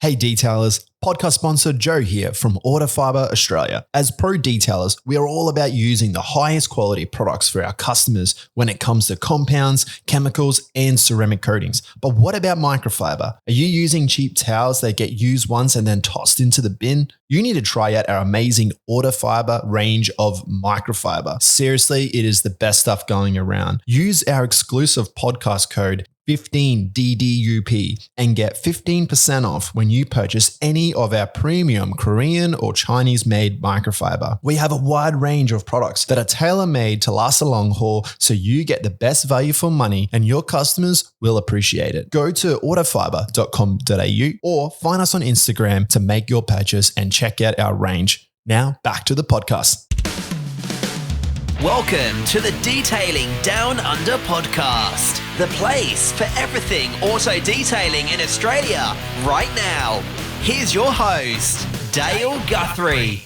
Hey detailers, podcast sponsor Joe here from Order Fiber Australia. As pro detailers, we are all about using the highest quality products for our customers when it comes to compounds, chemicals, and ceramic coatings. But what about microfiber? Are you using cheap towels that get used once and then tossed into the bin? You need to try out our amazing Order Fiber range of microfiber. Seriously, it is the best stuff going around. Use our exclusive podcast code 15DDUP and get 15% off when you purchase any of our premium Korean or Chinese made microfiber. We have a wide range of products that are tailor-made to last a long haul, so you get the best value for money and your customers will appreciate it. Go to orderfiber.com.au or find us on Instagram to make your purchase and check out our range. Now back to the podcast. Welcome to the Detailing Down Under podcast, the place for everything auto detailing in Australia right now. Here's your host, Dale Guthrie.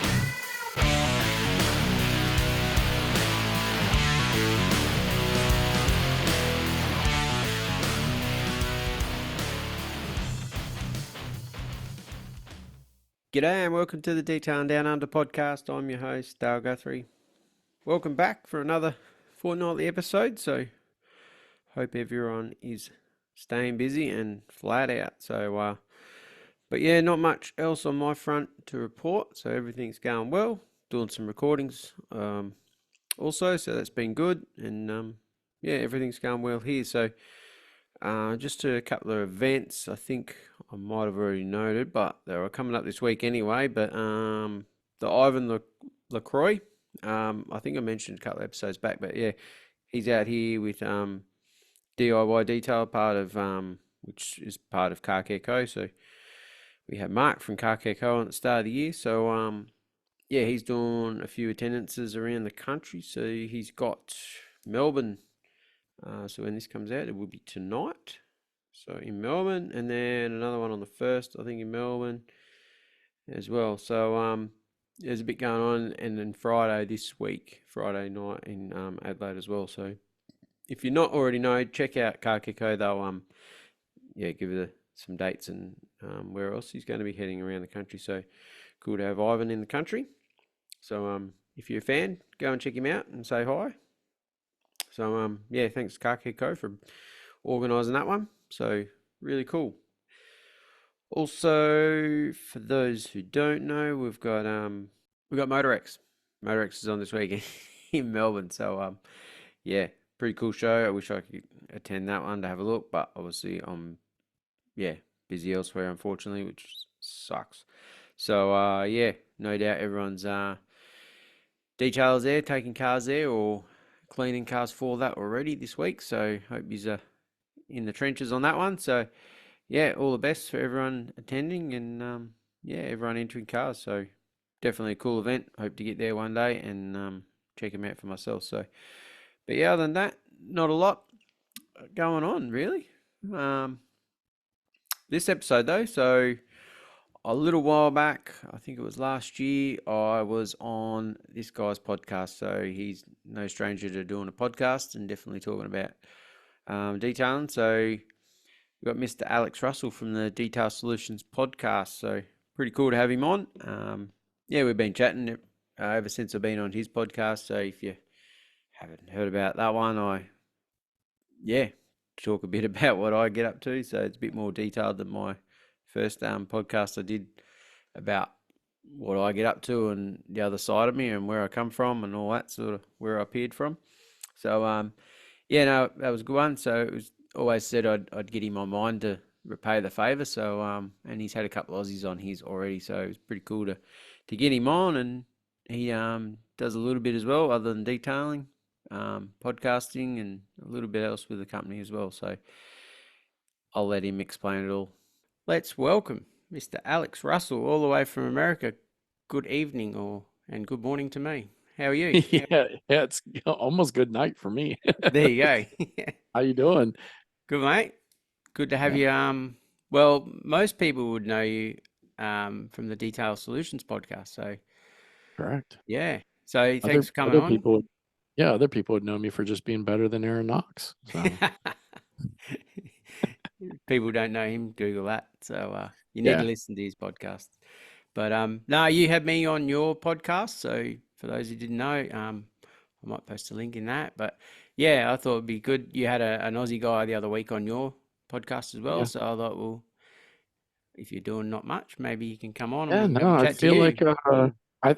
G'day and welcome to the Detailing Down Under podcast. I'm your host, Dale Guthrie. Welcome back for another fortnightly episode. So, hope everyone is staying busy and flat out. So, but yeah, not much else on my front to report. So everything's going well. Doing some recordings, also. So that's been good, and yeah, everything's going well here. So, just a couple of events. I think I might have already noted, but they were coming up this week anyway. But the Ivan LaCroix. I think I mentioned a couple of episodes back, but yeah, he's out here with DIY Detail, part of which is part of Car Care Co. So we have Mark from Car Care Co at the start of the year. So yeah, he's doing a few attendances around the country. So he's got Melbourne. So when this comes out, it will be tonight. So in Melbourne, and then another one on the 1st, I think in Melbourne as well. So there's a bit going on, and then Friday night in Adelaide as well. So if you're not already know, check out Car Care Co. They'll give it some dates and where else he's going to be heading around the country. So cool to have Ivan in the country. So if you're a fan, go and check him out and say hi. So yeah, thanks Car Care Co for organising that one. So really cool. Also, for those who don't know, we've got MotorX. MotorX is on this week in Melbourne. So yeah, pretty cool show. I wish I could attend that one to have a look, but obviously I'm busy elsewhere, unfortunately, which sucks. So yeah, no doubt everyone's details there, taking cars there or cleaning cars for that already this week. So hope you're in the trenches on that one. So yeah, all the best for everyone attending and everyone entering cars. So definitely a cool event. Hope to get there one day and check them out for myself. So, but yeah, other than that, not a lot going on really. This episode though, so a little while back, I think it was last year, I was on this guy's podcast. So he's no stranger to doing a podcast and definitely talking about detailing. So we've got Mr. Alex Russell from the Detail Solutions podcast. So pretty cool to have him on. Yeah, we've been chatting ever since I've been on his podcast. So if you haven't heard about that one, I talk a bit about what I get up to. So it's a bit more detailed than my first podcast I did about what I get up to and the other side of me and where I come from and all that, sort of where I appeared from. So that was a good one. So it was always said I'd get him on mine to repay the favour. So and he's had a couple of Aussies on his already, so it was pretty cool to get him on. And he does a little bit as well, other than detailing, podcasting, and a little bit else with the company as well. So I'll let him explain it all. Let's welcome Mr. Alex Russell, all the way from America. Good evening and good morning to me. How are you? Yeah, it's almost good night for me. There you go. How you doing? Good, mate. Good to have you. Well, most people would know you from the Detail Solutions podcast. So Correct. yeah. So thanks for coming on. Other people would know me for just being better than Aaron Knox. So. People don't know him, Google that. So You need to listen to his podcast. But no, you had me on your podcast. So for those who didn't know, I might post a link in that. But yeah, I thought it'd be good. You had an Aussie guy the other week on your podcast as well. Yeah. So I thought, well, if you're doing not much, maybe you can come on and Yeah, we can have a no, I chat to feel you. like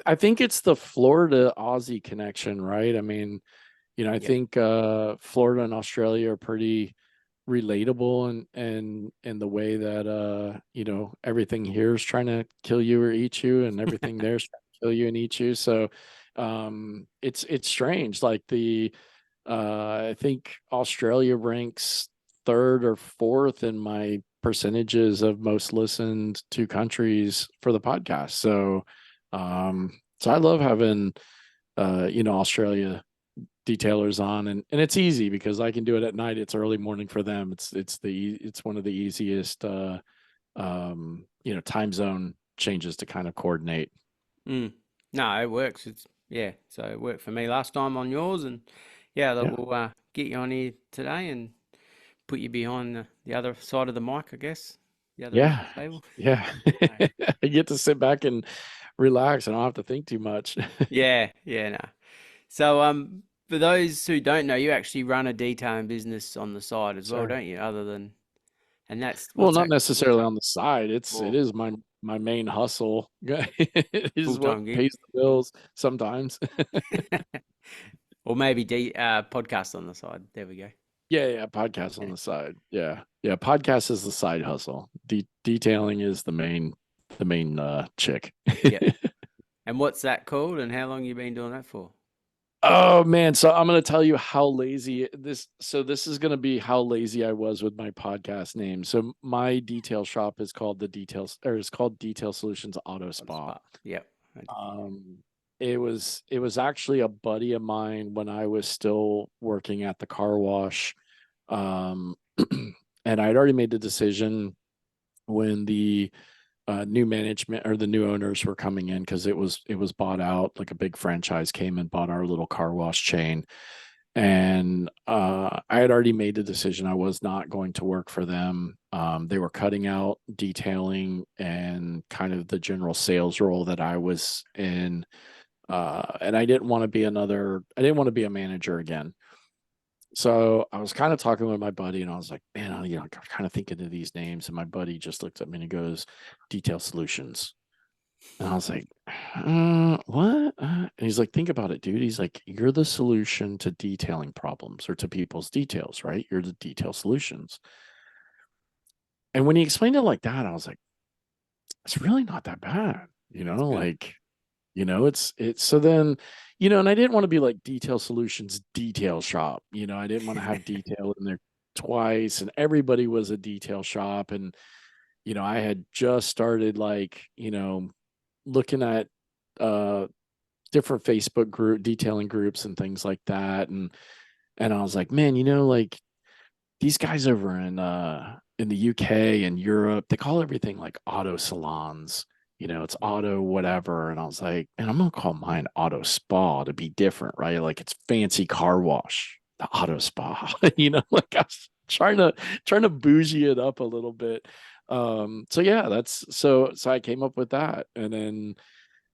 I think it's the Florida Aussie connection, right? I mean, I think Florida and Australia are pretty relatable and in the way that everything here is trying to kill you or eat you, and everything there's trying to kill you and eat you. So it's strange. Like I think Australia ranks third or fourth in my percentages of most listened to countries for the podcast. So I love having Australia detailers on, and it's easy because I can do it at night. It's early morning for them. It's one of the easiest time zone changes to kind of coordinate. No, it works. So it worked for me last time on yours, and that will get you on here today and put you behind the other side of the mic, I guess. The other end of the table. Yeah. I get to sit back and relax. I don't have to think too much. No. So for those who don't know, you actually run a detailing business on the side as well, don't you? And that's well, not necessarily on the side. It is my main hustle. It is full-time what gig. pays the bills sometimes. Or maybe podcast on the side. There we go. Yeah, podcast on the side. Yeah, podcast is the side hustle. Detailing is the main chick. Yeah. And what's that called, and how long you been doing that for? Oh man, so I'm going to tell you how lazy this is going to be how lazy I was with my podcast name. So my detail shop is called it's called Detail Solutions Auto Spa. Yep. It was actually a buddy of mine when I was still working at the car wash. And I'd already made the decision when the new management or the new owners were coming in, because it was bought out. Like a big franchise came and bought our little car wash chain, and I had already made the decision I was not going to work for them. They were cutting out detailing and kind of the general sales role that I was in, and I didn't want to be a manager again. So I was kind of talking with my buddy, and I was like, man, I'm kind of thinking of these names. And my buddy just looked at me and he goes, Detail Solutions. And I was like, what? And he's like, think about it, dude. He's like, you're the solution to detailing problems, or to people's details, right? You're the Detail Solutions. And when he explained it like that, I was like, it's really not that bad. It's so then, and I didn't want to be like Detail Solutions Detail Shop. I didn't want to have detail in there twice, and everybody was a detail shop. And, I had just started looking at different Facebook detailing groups and things like that. And I was like, man, these guys over in the UK and Europe, they call everything like auto salons. It's auto whatever. And I was like, man, I'm gonna call mine Auto Spa to be different, right? Like it's fancy car wash, the Auto Spa. I was trying to bougie it up a little bit. So yeah, so I came up with that, and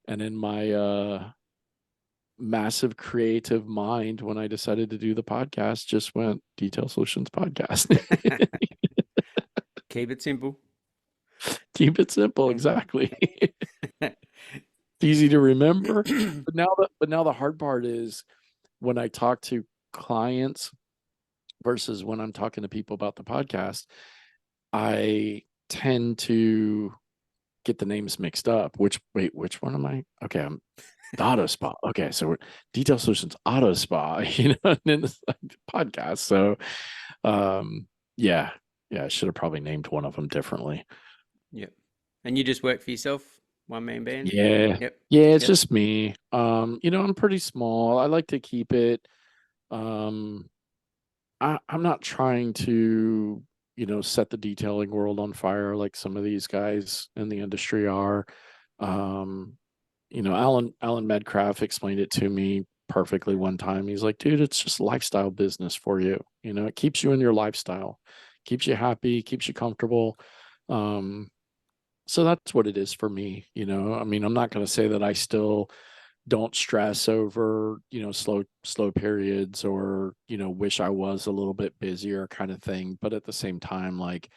then my massive creative mind, when I decided to do the podcast, just went Detail Solutions Podcast. Keep it simple. Keep it simple, exactly. Easy to remember. But now the hard part is when I talk to clients versus when I'm talking to people about the podcast, I tend to get the names mixed up. Which one am I? Okay, I'm the Auto Spa. Okay, so we're Detail Solutions Auto Spa, and then it's like the podcast. So I should have probably named one of them differently. Yep. And you just work for yourself, one man band? Yeah. Yep. Yeah, it's just me. I'm pretty small. I like to keep it. I'm not trying to, set the detailing world on fire like some of these guys in the industry are. Alan Medcraft explained it to me perfectly one time. He's like, dude, it's just lifestyle business for you. It keeps you in your lifestyle, keeps you happy, keeps you comfortable. So that's what it is for me. I mean, I'm not going to say that I still don't stress over, slow periods or, wish I was a little bit busier kind of thing. But at the same time, like,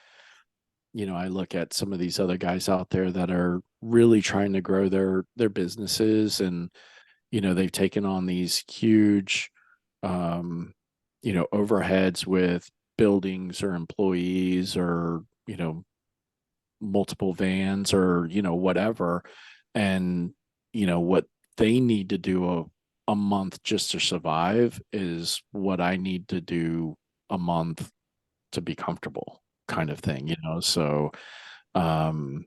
I look at some of these other guys out there that are really trying to grow their businesses, and, they've taken on these huge, um, overheads with buildings or employees or, multiple vans or, whatever. And, what they need to do a month just to survive is what I need to do a month to be comfortable, kind of thing, um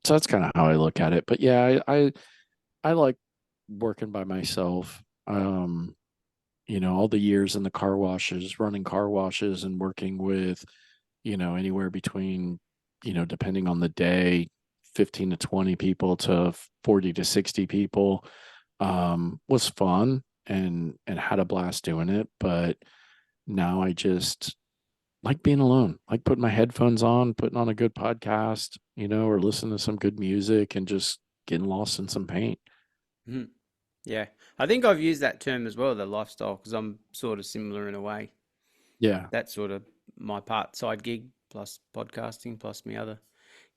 so that's kind of how I look at it. But yeah, I like working by myself. All the years in the car washes, running car washes and working with, anywhere between, depending on the day, 15 to 20 people to 40 to 60 people, was fun and had a blast doing it. But now I just like being alone, like putting my headphones on, putting on a good podcast, or listening to some good music and just getting lost in some paint. Mhm. Yeah, I think I've used that term as well, the lifestyle, because I'm sort of similar in a way. Yeah. That's sort of my part-side gig plus podcasting plus my other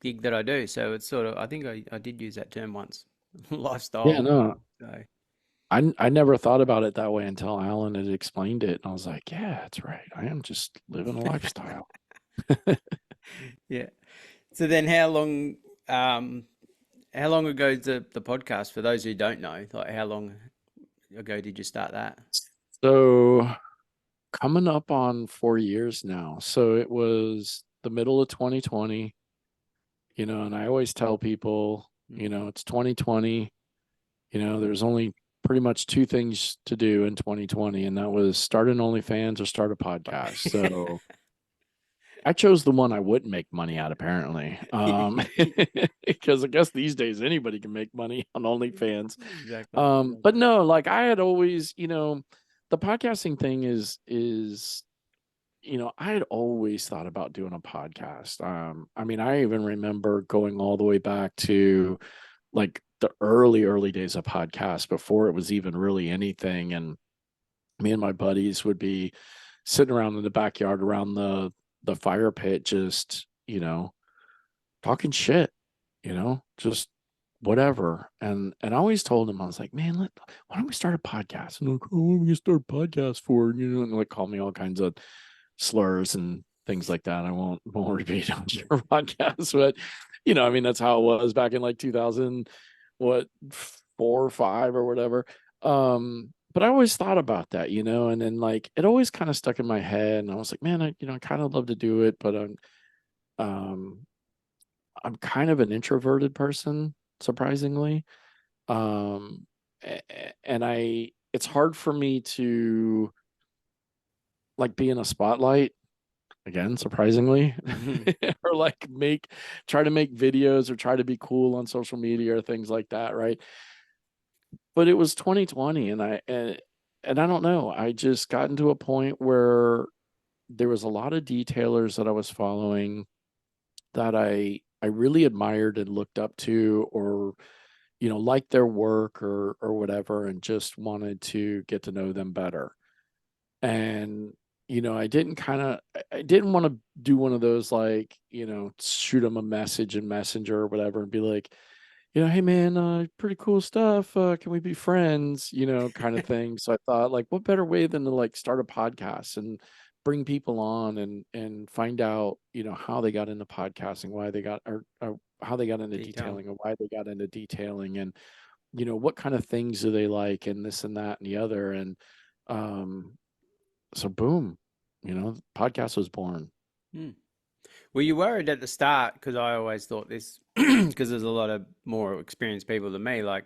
gig that I do. So it's sort of, I think I did use that term once, Yeah, lifestyle. no, So I never thought about it that way until Alan had explained it. And I was like, yeah, that's right. I am just living a lifestyle. yeah. So then um, how long ago is the podcast? For those who don't know, like how long ago did you start that? So coming up on 4 years now. So it was the middle of 2020, and I always tell people, Mm. it's 2020, there's only pretty much two things to do in 2020, and that was start an OnlyFans or start a podcast. So I chose the one I wouldn't make money at, apparently. Because I guess these days anybody can make money on OnlyFans. Exactly. But no, like I had always, the podcasting thing is, I had always thought about doing a podcast. I mean, I even remember going all the way back to like the early days of podcasts before it was even really anything. And me and my buddies would be sitting around in the backyard around the fire pit, just, talking shit, just whatever. And I always told him, I was like, man, why don't we start a podcast? And like, oh, what are we gonna start a podcast for? And like call me all kinds of slurs and things like that. I won't repeat on your podcast, but I mean, that's how it was back in like 2000, what, 4 or 5 or whatever. But I always thought about that, and then like it always kind of stuck in my head, and I was like, man, I kind of love to do it, but um, I'm kind of an introverted person, surprisingly. Um, and it's hard for me to like be in a spotlight again, surprisingly, or like try to make videos or try to be cool on social media or things like that, right? But it was 2020, and I don't know, I just got into a point where there was a lot of detailers that I was following that I really admired and looked up to, or liked their work or whatever, and just wanted to get to know them better. And I didn't want to do one of those, like, shoot them a message in Messenger or whatever and be like, hey man, pretty cool stuff. Can we be friends? Kind of thing. So I thought, like, what better way than to like start a podcast and bring people on and find out, how they got into podcasting, why they got or how they got into Detail. detailing, or why they got into detailing, and what kind of things do they like, and this and that and the other. And um so boom, podcast was born. Hmm. Were you worried at the start? Because I always thought this, because there's a lot of more experienced people than me. Like,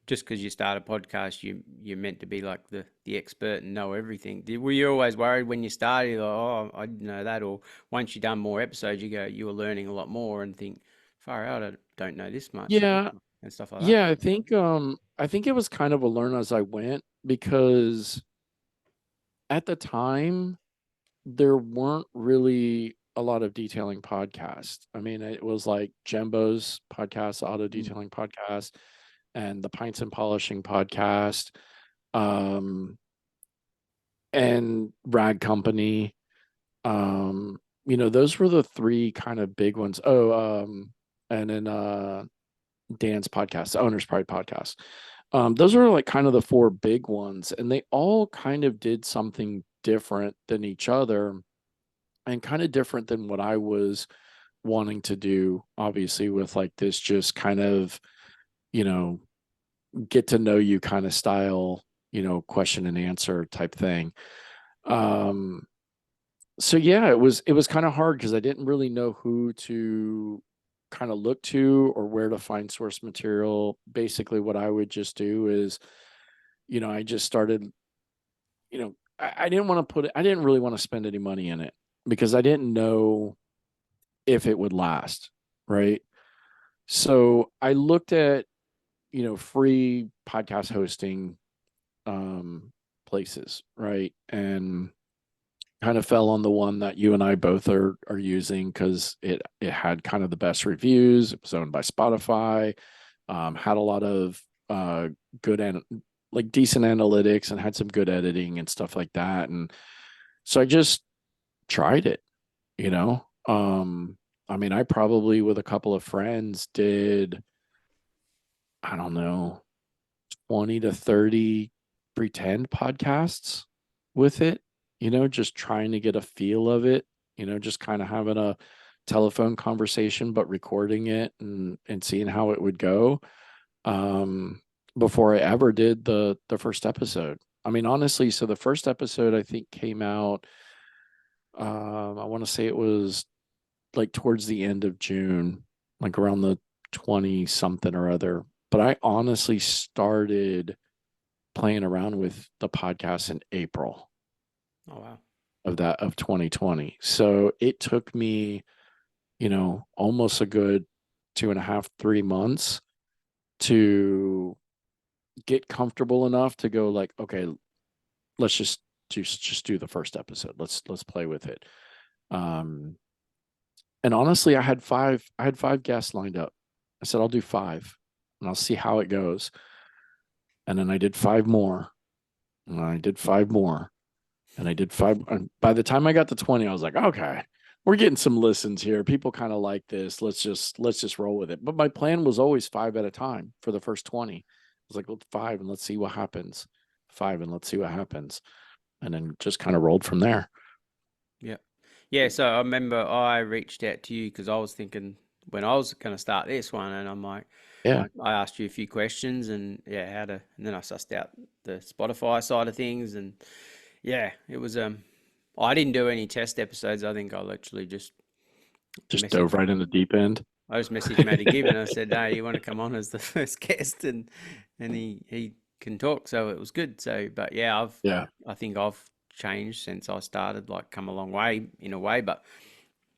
just because you start a podcast, you're meant to be like the expert and know everything. Were you always worried when you started? Like, oh, I didn't know that. Or once you done more episodes, you were learning a lot more and think, far out, I don't know this much Yeah, and stuff like that. yeah, I think it was kind of a learn as I went, because at the time there weren't really a lot of detailing podcasts. I mean, it was like Jembo's podcast, auto detailing podcast, and the Pints and Polishing podcast, and Rag Company. Those were the three kind of big ones. And then Dan's podcast, the Owner's Pride podcast. Those are like kind of the four big ones, and they all kind of did something different than each other and kind of different than what I was wanting to do, obviously, with like this just kind of, get to know you kind of style, question and answer type thing. So yeah, it was kind of hard because I didn't really know who to kind of look to or where to find source material. Basically, what I would just do is, I just started, I didn't want to I didn't really want to spend any money in it because I didn't know if it would last, right? So I looked at, free podcast hosting places, right? And kind of fell on the one that you and I both are using because it had kind of the best reviews. It was owned by Spotify, had a lot of good and like decent analytics and had some good editing and stuff like that. And so I just tried it, you know. I mean, I probably with a couple of friends did, I don't know, 20 to 30 pretend podcasts with it, just trying to get a feel of it, just kind of having a telephone conversation, but recording it and seeing how it would go. Before I ever did the first episode. I mean, honestly, so the first episode I think came out, I want to say it was like towards the end of June, like around the 20 something or other. But I honestly started playing around with the podcast in April. Oh, wow. Of 2020. So it took me, almost a good 2.5, 3 months to get comfortable enough to go like, okay, let's just do the first episode. Let's play with it. And honestly, I had five guests lined up. I said, I'll do 5 and I'll see how it goes. And then I did 5 more. And I did 5 more. And I did 5. And by the time I got to 20, I was like, okay, we're getting some listens here. People kind of like this. Let's just roll with it. But my plan was always 5 at a time for the first 20. I was like, well, 5 and let's see what happens. 5 and let's see what happens. And then just kind of rolled from there. Yeah. Yeah. So I remember I reached out to you because I was thinking when I was going to start this one, and I'm like, Yeah. I asked you a few questions and yeah, and then I sussed out the Spotify side of things. And yeah, it was, I didn't do any test episodes. I think I literally just Dove right in the deep end. I just messaged Matty Gibbon. I said, "Hey, you want to come on as the first guest?" And he can talk, so it was good. So, but yeah, I think I've changed since I started. Like, come a long way in a way, but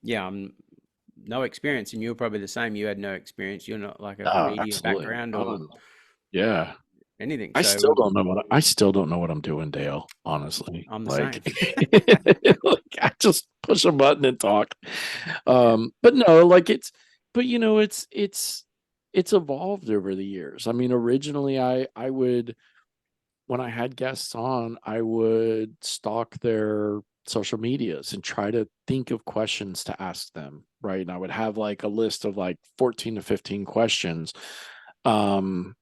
yeah, I'm no experience, and you're probably the same. You had no experience. You're not like a media Absolutely. background or yeah. anything. I So still don't know I still don't know what I'm doing, Dale, honestly. I'm the Like, same. like I just push a button and talk. But no, like it's evolved over the years. I mean, originally I would, when I had guests on, I would stalk their social medias and try to think of questions to ask them, right? And I would have like a list of like 14 to 15 questions. And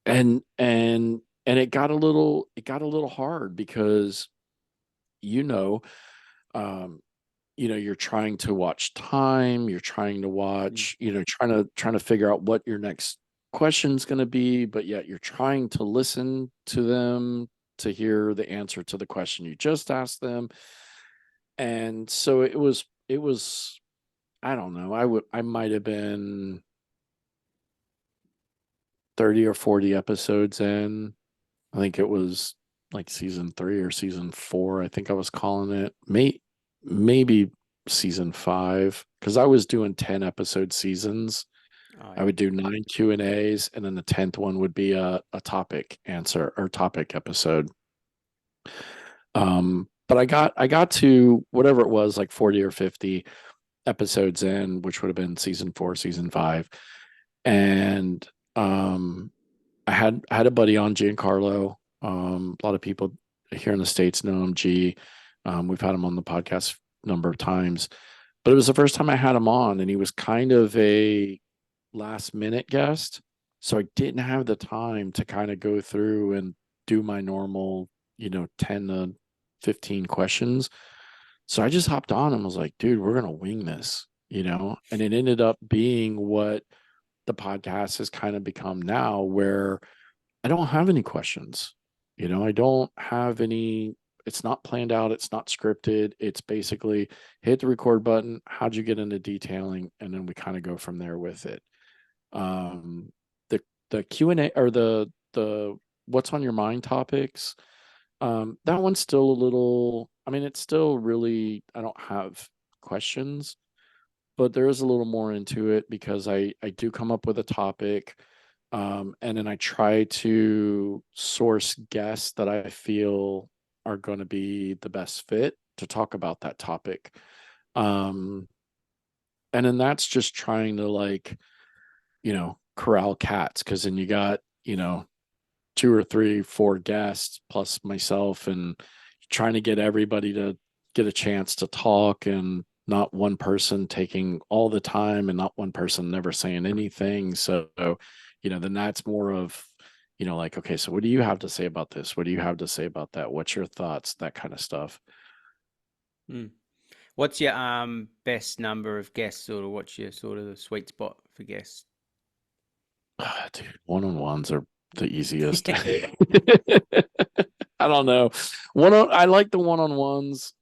it got a little hard because you know um you're trying to watch time, you're trying to watch, trying to figure out what your next question's going to be, but yet you're trying to listen to them to hear the answer to the question you just asked them. And so it was I don't know, I might have been 30 or 40 episodes in. I think it was like season 3 or season 4. I think I was calling it maybe season 5 because I was doing 10 episode seasons. Oh, I yeah. would do 9 Q&As, and then the 10th one would be a topic answer or topic episode. but I got to whatever it was, like 40 or 50 episodes in, which would have been season 4, season 5. And I had a buddy on, Giancarlo. A lot of people here in the States know him, G. We've had him on the podcast a number of times, but it was the first time I had him on, and he was kind of a last minute guest. So I didn't have the time to kind of go through and do my normal, 10 to 15 questions. So I just hopped on and was like, dude, we're going to wing this, and it ended up being what the podcast has kind of become now, where I don't have any questions. I don't have any, it's not planned out, it's not scripted. It's basically hit the record button, how'd you get into detailing? And then we kind of go from there with it. Um, the Q&A, or the what's on your mind topics, that one's still a little, I mean, it's still really, I don't have questions, but there is a little more into it because I do come up with a topic, and then I try to source guests that I feel are going to be the best fit to talk about that topic. Um, and then that's just trying to, like, corral cats, because then you got, 2 or 3, 4 guests plus myself, and trying to get everybody to get a chance to talk, and not one person taking all the time and not one person never saying anything. So, then that's more of, like, okay, so what do you have to say about this? What do you have to say about that? What's your thoughts? That kind of stuff. Hmm. What's your best number of guests, or what's your sort of the sweet spot for guests? Dude, one-on-ones are the easiest. I don't know. I like the one-on-ones.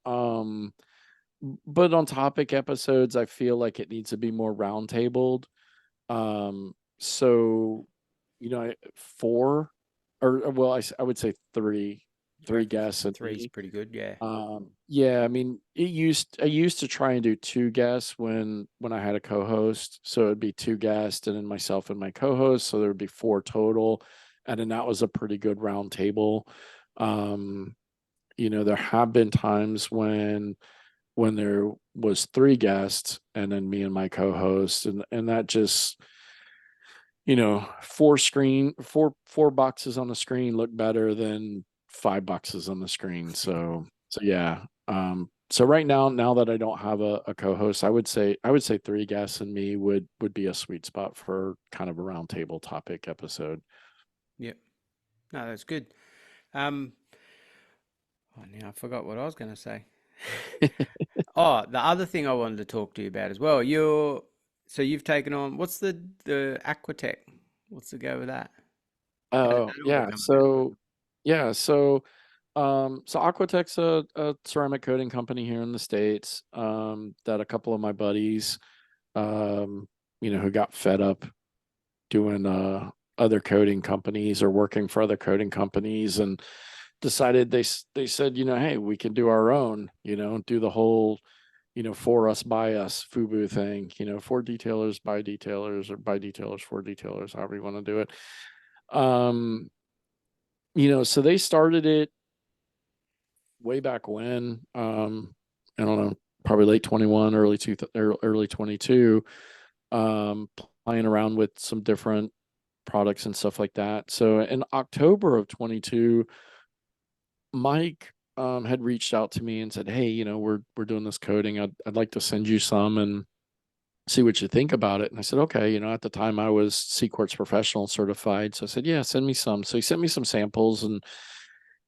But on topic episodes, I feel like it needs to be more round-tabled. So, 4, or well, I would say three guests. And Three's pretty good, yeah. Yeah, I mean, I used to try and do 2 guests when I had a co-host. So it'd be 2 guests and then myself and my co-host. So there would be 4 total. And then that was a pretty good round table. There have been times when there was 3 guests and then me and my co-host, and that just, 4 boxes on the screen look better than 5 boxes on the screen. So yeah. So right now that I don't have a co-host, I would say 3 guests and me would be a sweet spot for kind of a round table topic episode. Yep. No, that's good. Now I forgot what I was going to say. Oh, the other thing I wanted to talk to you about as well. So you've taken on, what's the Aquatech? What's the go with that? How did Oh, that all yeah. become about? So Aquatech's a ceramic coating company here in the States, that a couple of my buddies, who got fed up doing other coating companies or working for other coating companies, and decided, they said, hey, we can do our own, do the whole, for us, by us FUBU thing, for detailers, by detailers, or by detailers, for detailers, however you want to do it. So they started it way back when, I don't know, probably late 21, early 22, playing around with some different products and stuff like that. So in October of 22, Mike had reached out to me and said, hey, we're doing this coating. I'd like to send you some and see what you think about it. And I said, okay. At the time I was C Quartz Professional certified. So I said, yeah, send me some. So he sent me some samples, and,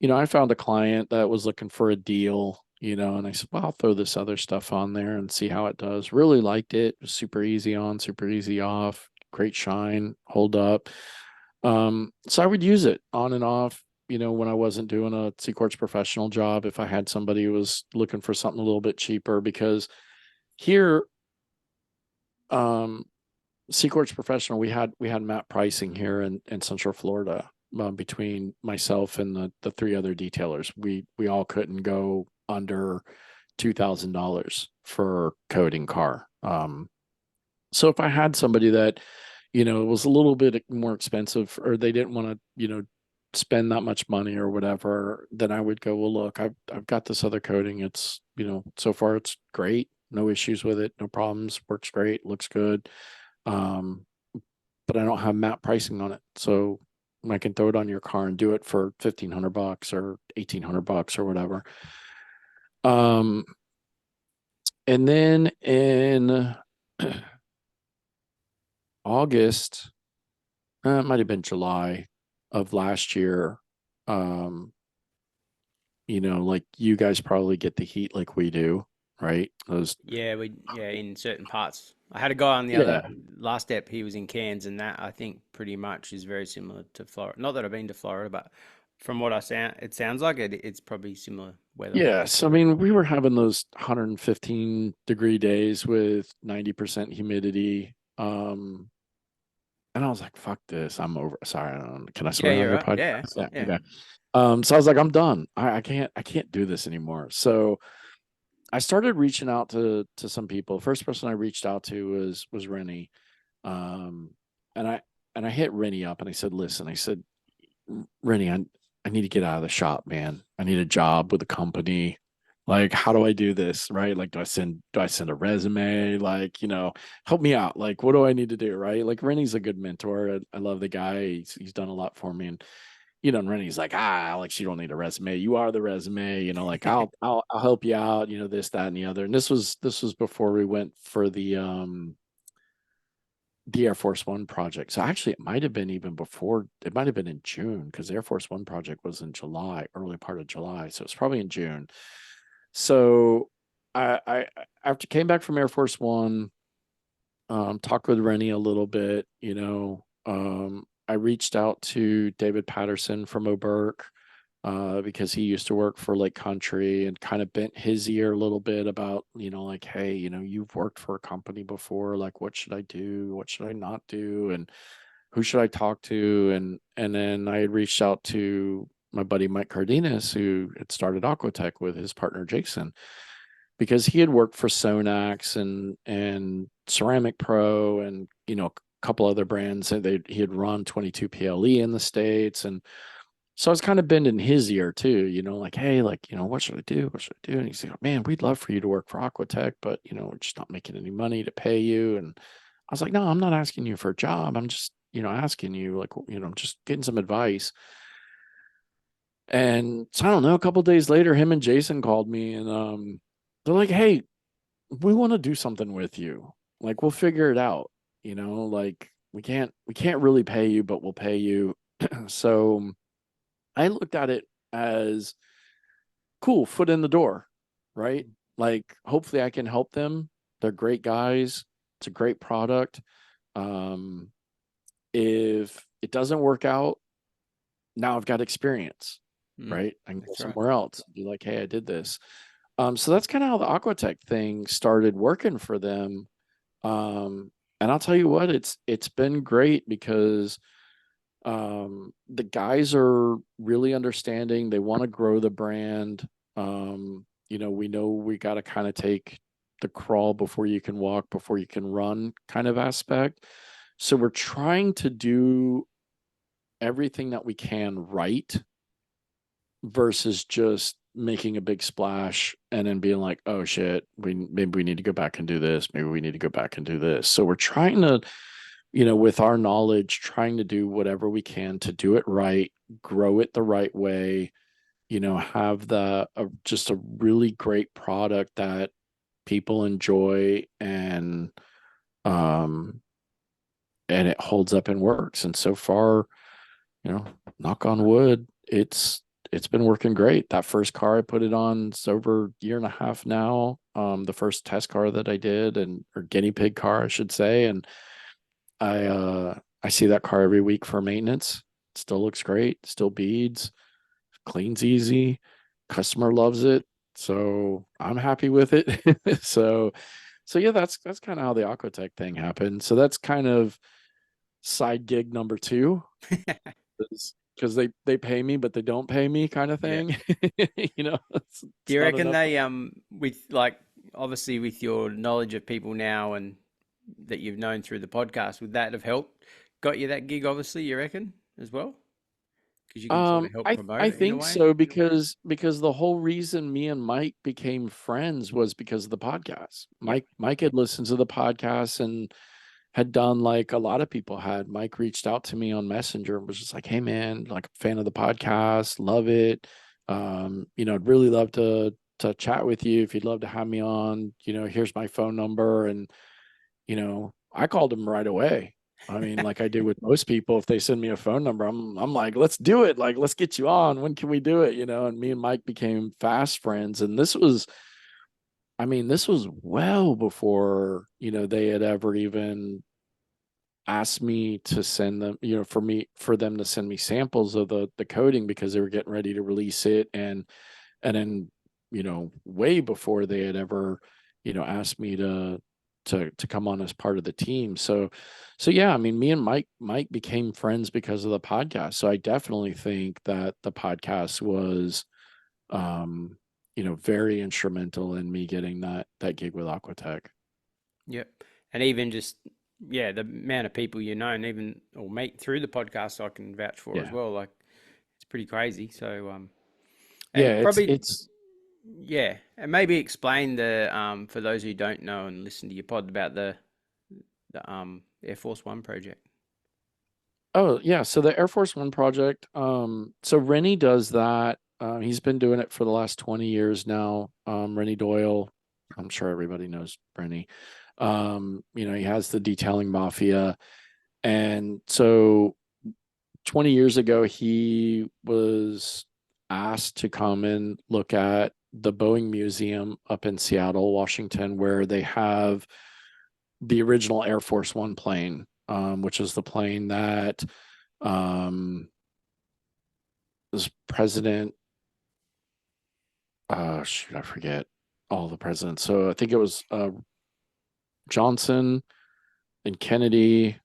I found a client that was looking for a deal, and I said, well, I'll throw this other stuff on there and see how it does. Really liked it. It was super easy on, super easy off, great shine, hold up. So I would use it on and off, when I wasn't doing a C Quartz Professional job, if I had somebody who was looking for something a little bit cheaper, because here, C Quartz Professional, we had map pricing here in Central Florida, between myself and the 3 other detailers. We all couldn't go under $2,000 for coating car. So if I had somebody that, it was a little bit more expensive, or they didn't want to, spend that much money or whatever, then I would go, well, look, I've got this other coating. It's, so far it's great. No issues with it. No problems. Works great. Looks good. Um, but I don't have matte pricing on it. So I can throw it on your car and do it for $1,500 or $1,800 or whatever. And then in August, it might have been July of last year. Like you guys probably get the heat like we do, right? Those, Yeah, in certain parts. I had a guy on the yeah, other last step. He was in Cairns, and that I think pretty much is very similar to Florida. Not that I've been to Florida, but from what it sounds like it's probably similar weather. yeah. So I mean, we were having those 115-degree days with 90% humidity. And I was like, fuck this. I'm over. Sorry, can I Yeah, swear on you're your right. Yeah, podcast? Yeah, yeah. okay. So I was like, I'm done. I can't do this anymore. So I started reaching out to some people. First person I reached out to was Rennie. Um, and I hit Rennie up and I said, listen, I said, Rennie, I need to get out of the shop, man. I need a job with a company. Like, how do I do this? Right? Like, do I send a resume? Like, help me out. Like, what do I need to do? Right? Like, Rennie's a good mentor. I love the guy. He's done a lot for me. And Rennie's like, Alex, you don't need a resume. You are the resume. Like I'll help you out. This, that, and the other. And this was before we went for the Air Force One project. So actually, it might have been even before. It might have been in June because the Air Force One project was in July, early part of July. So it's probably in June. So I after came back from Air Force One, talked with Rennie a little bit. I reached out to David Patterson from Oberk. Because he used to work for Lake Country and kind of bent his ear a little bit about, like, hey, you've worked for a company before. Like, what should I do? What should I not do? And who should I talk to? And then I had reached out to my buddy Mike Cardenas, who had started Aquatech with his partner Jason, because he had worked for Sonax and Ceramic Pro and a couple other brands. And he had run 22 PLE in the States. And so I was kind of bending his ear too, like, hey, like, what should I do? What should I do? And he's like, man, we'd love for you to work for Aquatech, but, we're just not making any money to pay you. And I was like, no, I'm not asking you for a job. I'm just, asking you, like, just getting some advice. And so I don't know, a couple of days later, him and Jason called me and they're like, hey, we want to do something with you. Like, we'll figure it out, like we can't really pay you, but we'll pay you. So I looked at it as cool, foot in the door, right? Like, hopefully I can help them. They're great guys. It's a great product. If it doesn't work out, now I've got experience, right? I can go That's right. somewhere else and be like, hey, I did this. So that's kind of how the Aquatech thing started working for them. And I'll tell you what, it's been great because the guys are really understanding. They want to grow the brand. We know we got to kind of take the crawl before you can walk, before you can run kind of aspect. So we're trying to do everything that we can right versus just making a big splash and then being like, oh shit, maybe we need to go back and do this. Maybe we need to go back and do this. So we're trying to, with our knowledge, trying to do whatever we can to do it right, grow it the right way, have just a really great product that people enjoy and it holds up and works. And so far, knock on wood, it's been working great. That first car I put it on, it's over a year and a half now. The first test car that I did or guinea pig car, I should say. And I see that car every week for maintenance. It still looks great, still beads, cleans easy. Customer loves it. So I'm happy with it. So yeah, that's kind of how the Aquatech thing happened. So that's kind of side gig number 2. Because they pay me, but they don't pay me kind of Yeah. thing. It's Do you not reckon enough. they with like obviously with your knowledge of people now and that you've known through the podcast, would that have helped got you that gig? Obviously, you reckon as well? Because you can sort of help promote I it in a think way. so because the whole reason me and Mike became friends was because of the podcast. Yep. Mike had listened to the podcast and had done like a lot of people had. Mike reached out to me on Messenger and was just like, "Hey man, like a fan of the podcast, love it. I'd really love to chat with you if you'd love to have me on. Here's my phone number." And I called him right away. I mean, like I do with most people, if they send me a phone number, I'm like, let's do it. Like, let's get you on. When can we do it? And me and Mike became fast friends. And this was well before, they had ever even asked me to send them, for them to send me samples of the coding because they were getting ready to release it. And then, way before they had ever, asked me to come on as part of the team. So yeah, I mean, me and Mike became friends because of the podcast. So I definitely think that the podcast was, very instrumental in me getting that gig with Aquatech. Yep. And even just, yeah, the amount of people and even or meet through the podcast, I can vouch for as Yeah. well. Like, it's pretty crazy. So, Yeah, and probably, it's yeah, and maybe explain for those who don't know and listen to your pod about the Air Force One project. Oh yeah, so the Air Force One project. So Rennie does that. He's been doing it for the last 20 years now. Rennie Doyle, I'm sure everybody knows Rennie. He has the Detailing Mafia, and so 20 years ago he was asked to come and look at the Boeing Museum up in Seattle, Washington, where they have the original Air Force One plane, which is the plane that was President. Shoot, I forget all the presidents. So I think it was Johnson and Kennedy,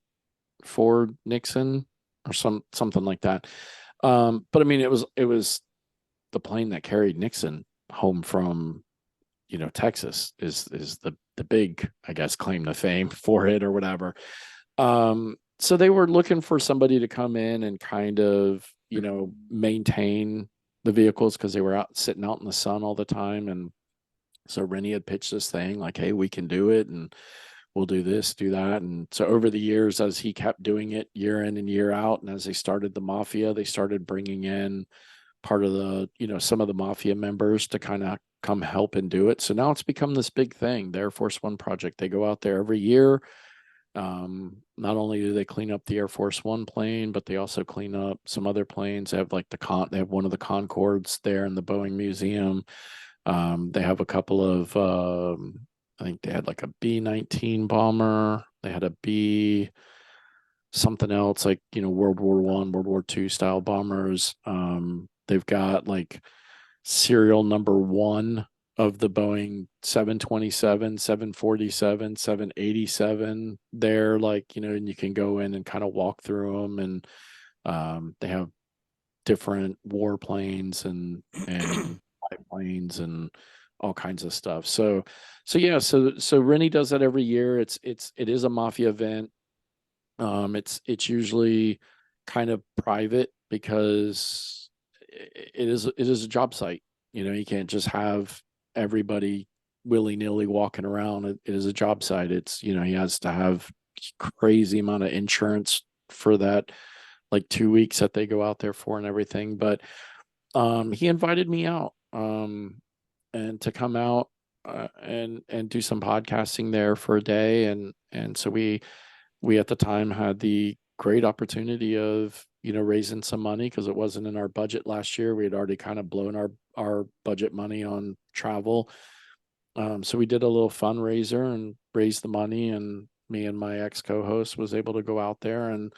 Ford, Nixon, or something like that. But I mean, it was the plane that carried Nixon home from Texas is the big, I guess, claim to fame for it or whatever. So they were looking for somebody to come in and kind of, maintain the vehicles because they were out sitting out in the sun all the time. And so Rennie had pitched this thing like, hey, we can do it and we'll do this, do that. And so over the years, as he kept doing it year in and year out, and as they started the Mafia, they started bringing in part of the, some of the Mafia members to kind of come help and do it. So now it's become this big thing, the Air Force One project. They go out there every year. Not only do they clean up the Air Force One plane, but they also clean up some other planes. They have like they have one of the Concords there in the Boeing Museum. They have a couple of, I think they had like a B-19 bomber. They had a B something else like, World War I, World War II style bombers. They've got like serial number one of the Boeing 727, 747, 787 there, like, and you can go in and kind of walk through them. And they have different warplanes and biplanes and all kinds of stuff. So yeah, so Rennie does that every year. It is a Mafia event. It's usually kind of private because it is a job site. You can't just have everybody willy-nilly walking around. It is a job site. It's, he has to have crazy amount of insurance for that, like 2 weeks that they go out there for and everything. But he invited me out and to come out and do some podcasting there for a day. And so we at the time had the great opportunity of, raising some money because it wasn't in our budget last year. We had already kind of blown our budget money on travel. So we did a little fundraiser and raised the money, and me and my ex co-host was able to go out there and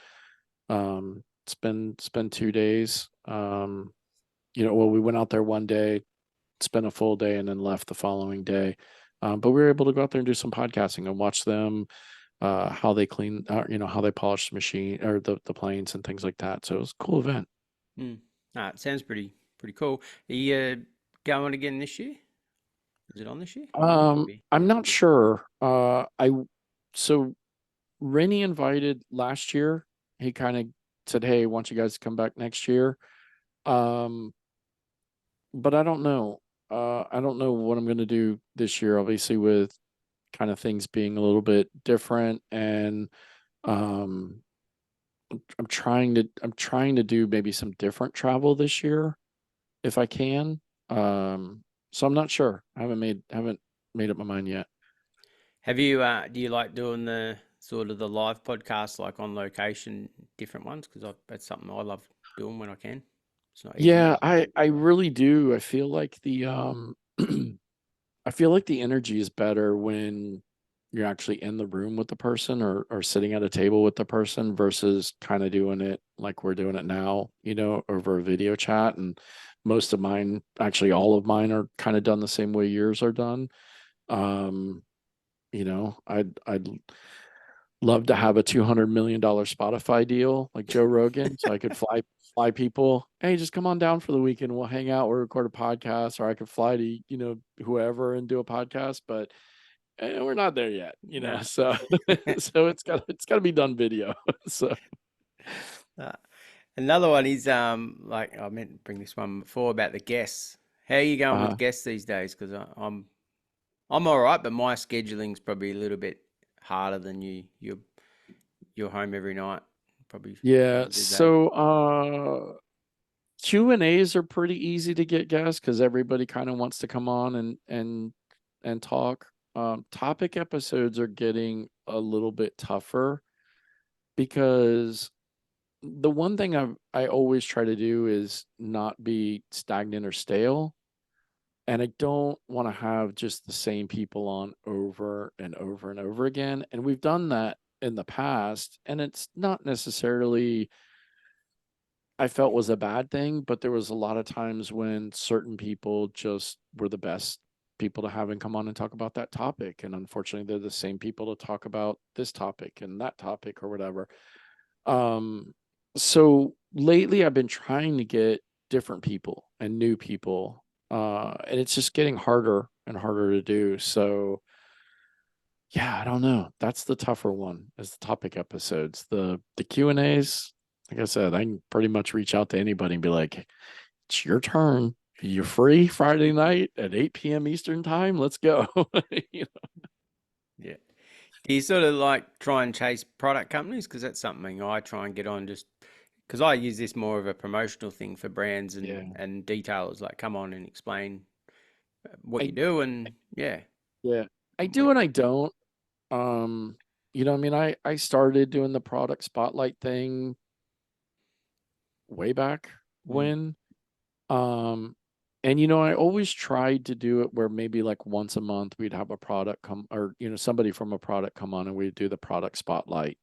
spend 2 days. Well, we went out there one day, spent a full day, and then left the following day. But we were able to go out there and do some podcasting and watch them, how they clean, how they polish the machine or the planes and things like that. So it was a cool event. It sounds pretty cool. Are you going again this year? Is it on this year? I'm not sure. So Rennie invited last year. He kind of said, hey, I want you guys to come back next year. But I don't know. I don't know what I'm going to do this year, obviously, with kind of things being a little bit different. And um, I'm trying to do maybe some different travel this year if I can. So I'm not sure. I haven't made up my mind yet. Have you do you like doing the sort of the live podcasts like on location, different ones? Because that's something I love doing when I can. It's not easy. Yeah, I really do. I feel like the I feel like the energy is better when you're actually in the room with the person or sitting at a table with the person versus kind of doing it like we're doing it now, over a video chat. And most of mine, actually all of mine are kind of done the same way yours are done. Um, I'd love to have a $200 million Spotify deal like Joe Rogan, so I could fly people. Hey, just come on down for the weekend. We'll hang out. We'll record a podcast, or I could fly to whoever and do a podcast. But we're not there yet, No. So so it's got to be done video. So Uh, Another one is like I meant to bring this one before about the guests. How are you going with uh, guests these days? Because I'm all right, but my scheduling's probably a little bit harder than you. You're home every night, probably yeah. trying to do that. So Q&As are pretty easy to get guests because everybody kind of wants to come on and talk. Topic episodes are getting a little bit tougher because the one thing I always try to do is not be stagnant or stale. And I don't want to have just the same people on over and over and over again. And we've done that in the past, and it's not necessarily I felt was a bad thing, but there was a lot of times when certain people just were the best people to have and come on and talk about that topic. And unfortunately, they're the same people to talk about this topic and that topic or whatever. Um, so lately I've been trying to get different people and new people. And it's just getting harder and harder to do. So yeah, I don't know. That's the tougher one is the topic episodes. The Q&As, like I said, I can pretty much reach out to anybody and be like, it's your turn. You're free Friday night at 8 p.m. Eastern time. Let's go. You Yeah. Do you sort of like try and chase product companies? Because that's something I try and get on just because I use this more of a promotional thing for brands Yeah. and detailers. Like, come on and explain what you I do, and yeah, yeah. I what do it, and I don't. Um, I mean, I started doing the product spotlight thing way back mm, when. Um, and I always tried to do it where maybe like once a month we'd have a product come or somebody from a product come on and we'd do the product spotlight.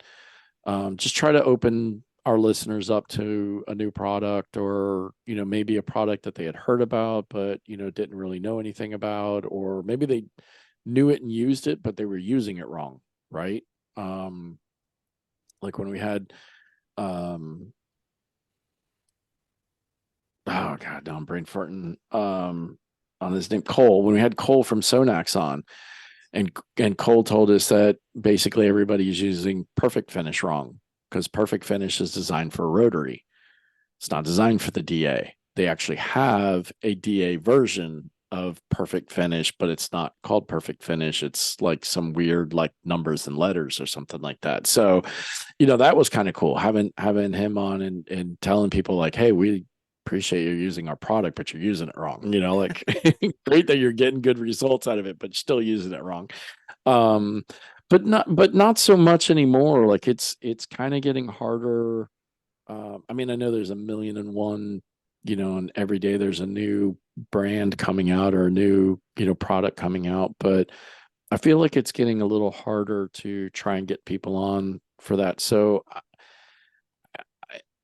Just try to open our listeners up to a new product or maybe a product that they had heard about but didn't really know anything about, or maybe they knew it and used it but they were using it wrong, right? Um, like when we had um oh god, no, I'm brain farting. On his name Cole. When we had Cole from Sonax on, and Cole told us that basically everybody is using Perfect Finish wrong because Perfect Finish is designed for a rotary. It's not designed for the DA. They actually have a DA version of Perfect Finish, but it's not called Perfect Finish. It's like some weird like numbers and letters or something like that. So, that was kind of cool having him on and telling people like, hey, we appreciate you using our product, but you're using it wrong. Like great that you're getting good results out of it, but still using it wrong. Um, but not so much anymore. Like it's kind of getting harder. I mean, I know there's a million and one, and every day there's a new brand coming out or a new, product coming out, but I feel like it's getting a little harder to try and get people on for that. So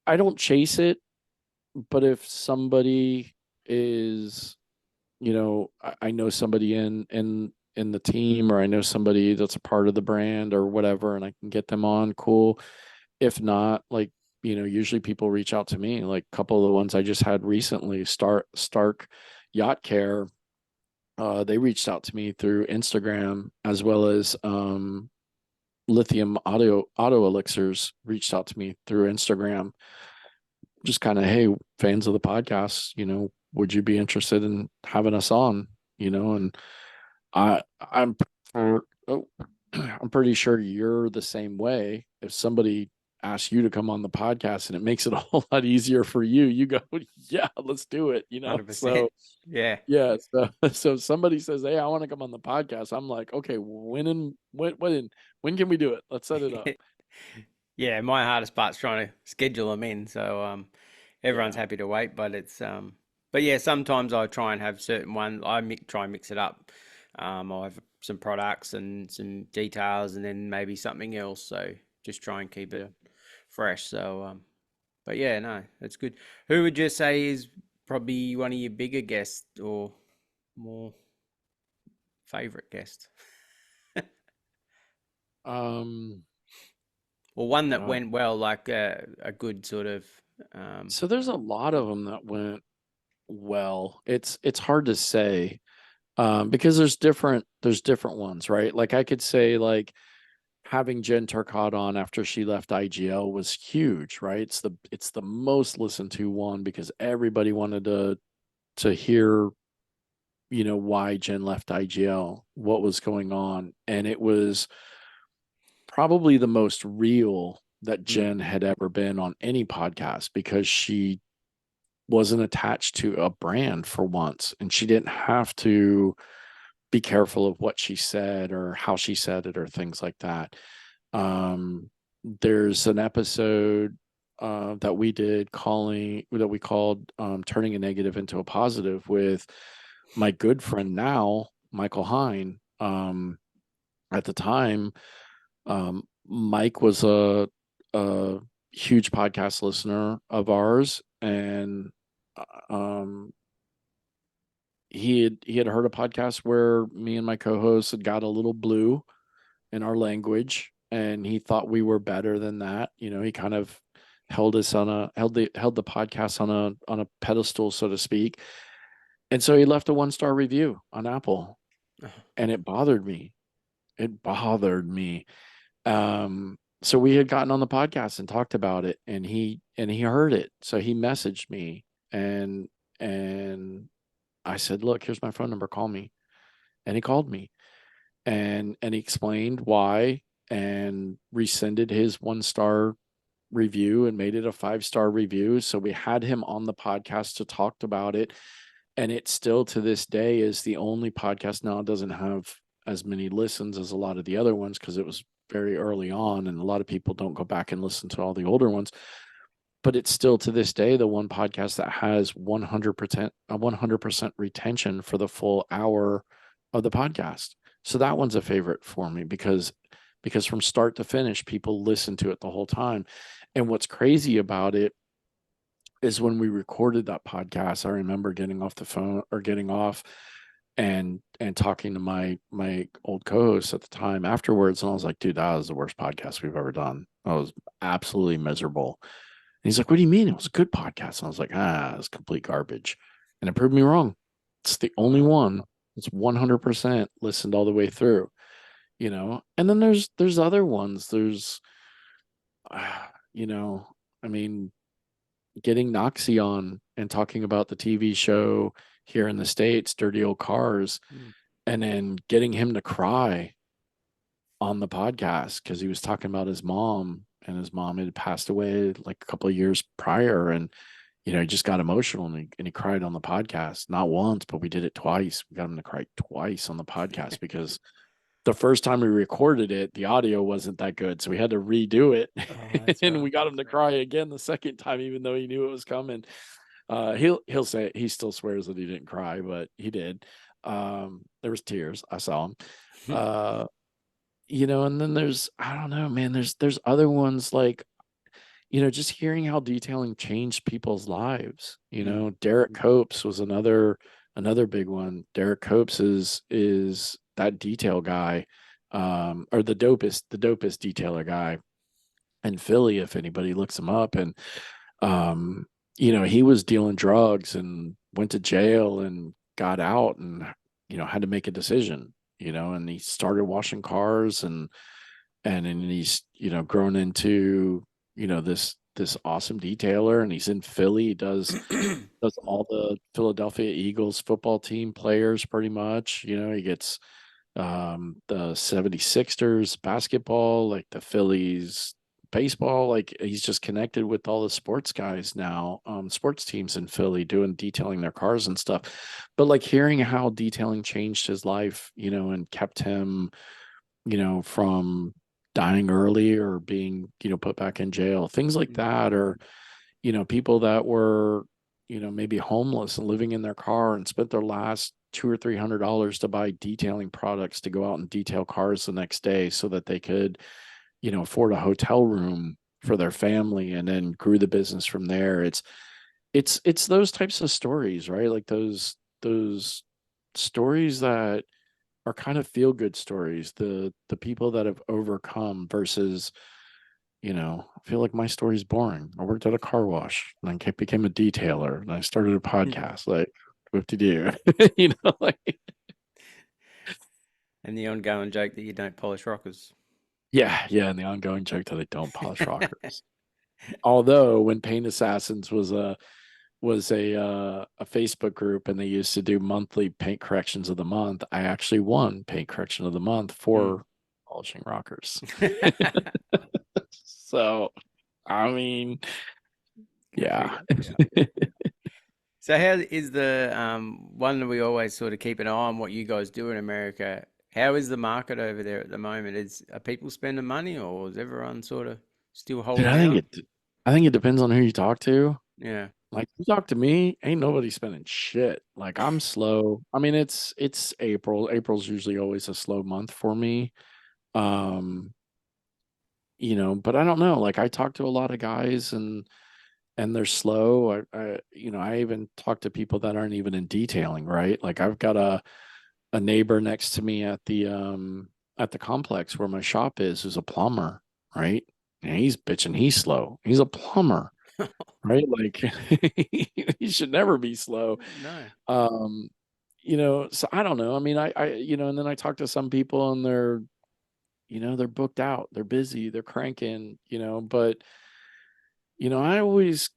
I don't chase it, but if somebody is, I know somebody in the team, or I know somebody that's a part of the brand or whatever, and I can get them on, cool. If not, like, usually people reach out to me, like a couple of the ones I just had recently, Stark Yacht Care. They reached out to me through Instagram as well as lithium auto elixirs reached out to me through Instagram, just kind of, hey, fans of the podcast, would you be interested in having us on? And I'm oh, I'm pretty sure you're the same way. If somebody asks you to come on the podcast and it makes it a whole lot easier for you, you go, yeah, let's do it. 100%. So Yeah. yeah. So if somebody says, hey, I want to come on the podcast, I'm like, okay, when can we do it? Let's set it up. Yeah, my hardest part's trying to schedule them in. So everyone's Yeah. happy to wait, but but yeah, sometimes I try and have certain ones. Try and mix it up. I'll have some products and some details, and then maybe something else. So just try and keep it fresh. So but yeah, no, that's good. Who would you say is probably one of your bigger guests or more favorite guests? Um, Or one that God. went well, like a good sort of So there's a lot of them that went well. It's hard to say, because there's different ones, right? Like I could say, like, having Jen Turcotte on after she left IGL was huge, right? It's the most listened to one because everybody wanted to hear, why Jen left IGL, what was going on, and it was probably the most real that mm, Jen had ever been on any podcast, because she wasn't attached to a brand for once, and she didn't have to be careful of what she said or how she said it or things like that. Um, there's an episode that we did that we called turning a negative into a positive, with my good friend now, Michael Hine. At the time, Mike was a huge podcast listener of ours, and um, he had heard a podcast where me and my co-host had got a little blue in our language, and he thought we were better than that. He kind of held the podcast on a pedestal, so to speak. And so he left a 1-star review on Apple, and it bothered me. It bothered me. So we had gotten on the podcast and talked about it, and he heard it. So he messaged me, and I said, look, here's my phone number, call me. And he called me, and he explained why, and rescinded his 1-star review and made it a 5-star review. So we had him on the podcast to talk about it. And it still to this day is the only podcast. Now, it doesn't have as many listens as a lot of the other ones because it was very early on, and a lot of people don't go back and listen to all the older ones. But it's still to this day the one podcast that has 100% retention for the full hour of the podcast. So that one's a favorite for me because from start to finish, people listen to it the whole time. And what's crazy about it is when we recorded that podcast, I remember getting off the phone or getting off and talking to my old co-host at the time afterwards, and I was like, dude, that was the worst podcast we've ever done. I was absolutely miserable. And he's like, what do you mean? It was a good podcast. And I was like, it's complete garbage. And it proved me wrong. It's the only one that's 100% listened all the way through, And then there's other ones. There's, I mean, getting Noxie on and talking about the TV show here in the States, Dirty Old Cars, and then getting him to cry on the podcast because he was talking about his mom, and his mom had passed away like a couple of years prior. And, he just got emotional, and he cried on the podcast, not once, but we did it twice. We got him to cry twice on the podcast because the first time we recorded it, the audio wasn't that good. So we had to redo it. And we got him to cry again the second time, even though he knew it was coming. He'll say he still swears that he didn't cry, but he did. There was tears. I saw him. And then I don't know, man, there's other ones like, just hearing how detailing changed people's lives. Derek Copes was another big one. Derek Copes is that detail guy, or the dopest detailer guy in Philly, if anybody looks him up. And he was dealing drugs and went to jail and got out, and had to make a decision, and he started washing cars, and and then he's, grown into, this awesome detailer, and he's in Philly. He does all the Philadelphia Eagles football team players pretty much. He gets the 76ers basketball, like the Phillies baseball. Like he's just connected with all the sports guys now, sports teams in Philly doing detailing their cars and stuff. But like hearing how detailing changed his life, and kept him, from dying early or being, put back in jail, things like that, or people that were, maybe homeless and living in their car and spent their last $200 or $300 to buy detailing products to go out and detail cars the next day so that they could, afford a hotel room for their family, and then grew the business from there. It's those types of stories, right? Like those stories that are kind of feel good stories, the people that have overcome versus, I feel like my story's boring. I worked at a car wash and I became a detailer and I started a podcast. Like, what to do? Like, And the ongoing joke that you don't polish rockers. yeah, yeah. And the ongoing joke that I don't polish rockers. Although when Paint Assassins was a Facebook group and they used to do monthly paint corrections of the month, I actually won paint correction of the month for polishing rockers. So, I mean, yeah. So how is the one that we always sort of keep an eye on what you guys do in America? How is the market over there at the moment? Are people spending money, or is everyone sort of still Dude, holding out? I think it depends on who you talk to. Yeah. Like you talk to me, ain't nobody spending shit. Like I'm slow. I mean, it's April. April's usually always a slow month for me. Um, but I don't know. Like I talk to a lot of guys and they're slow. I even talk to people that aren't even in detailing, right? Like I've got a neighbor next to me at the complex where my shop is, who's a plumber, right? And he's bitching, he's slow. He's a plumber, right? Like he should never be slow. No. Um, so I don't know. I mean, and then I talk to some people and they're booked out, they're busy, they're cranking, but I always,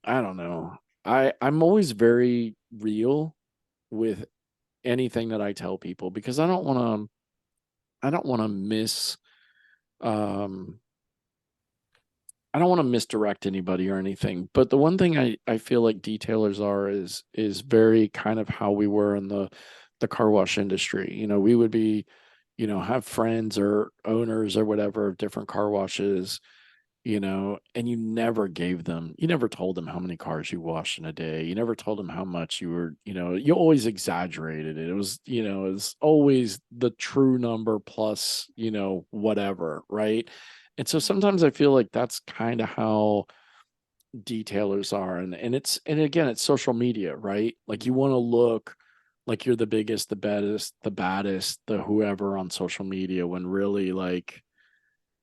I don't know. I'm always very real with anything that I tell people because I don't want to um I don't want to misdirect anybody or anything. But the one thing I feel like detailers is very kind of how we were in the car wash industry. We would be, have friends or owners or whatever of different car washes, and you never told them how many cars you washed in a day. You never told them how much you were, you always exaggerated it. It was always the true number plus, whatever, right? And so sometimes I feel like that's kind of how detailers are. And again, it's social media, right? Like you want to look like you're the biggest, the baddest, the whoever on social media when really like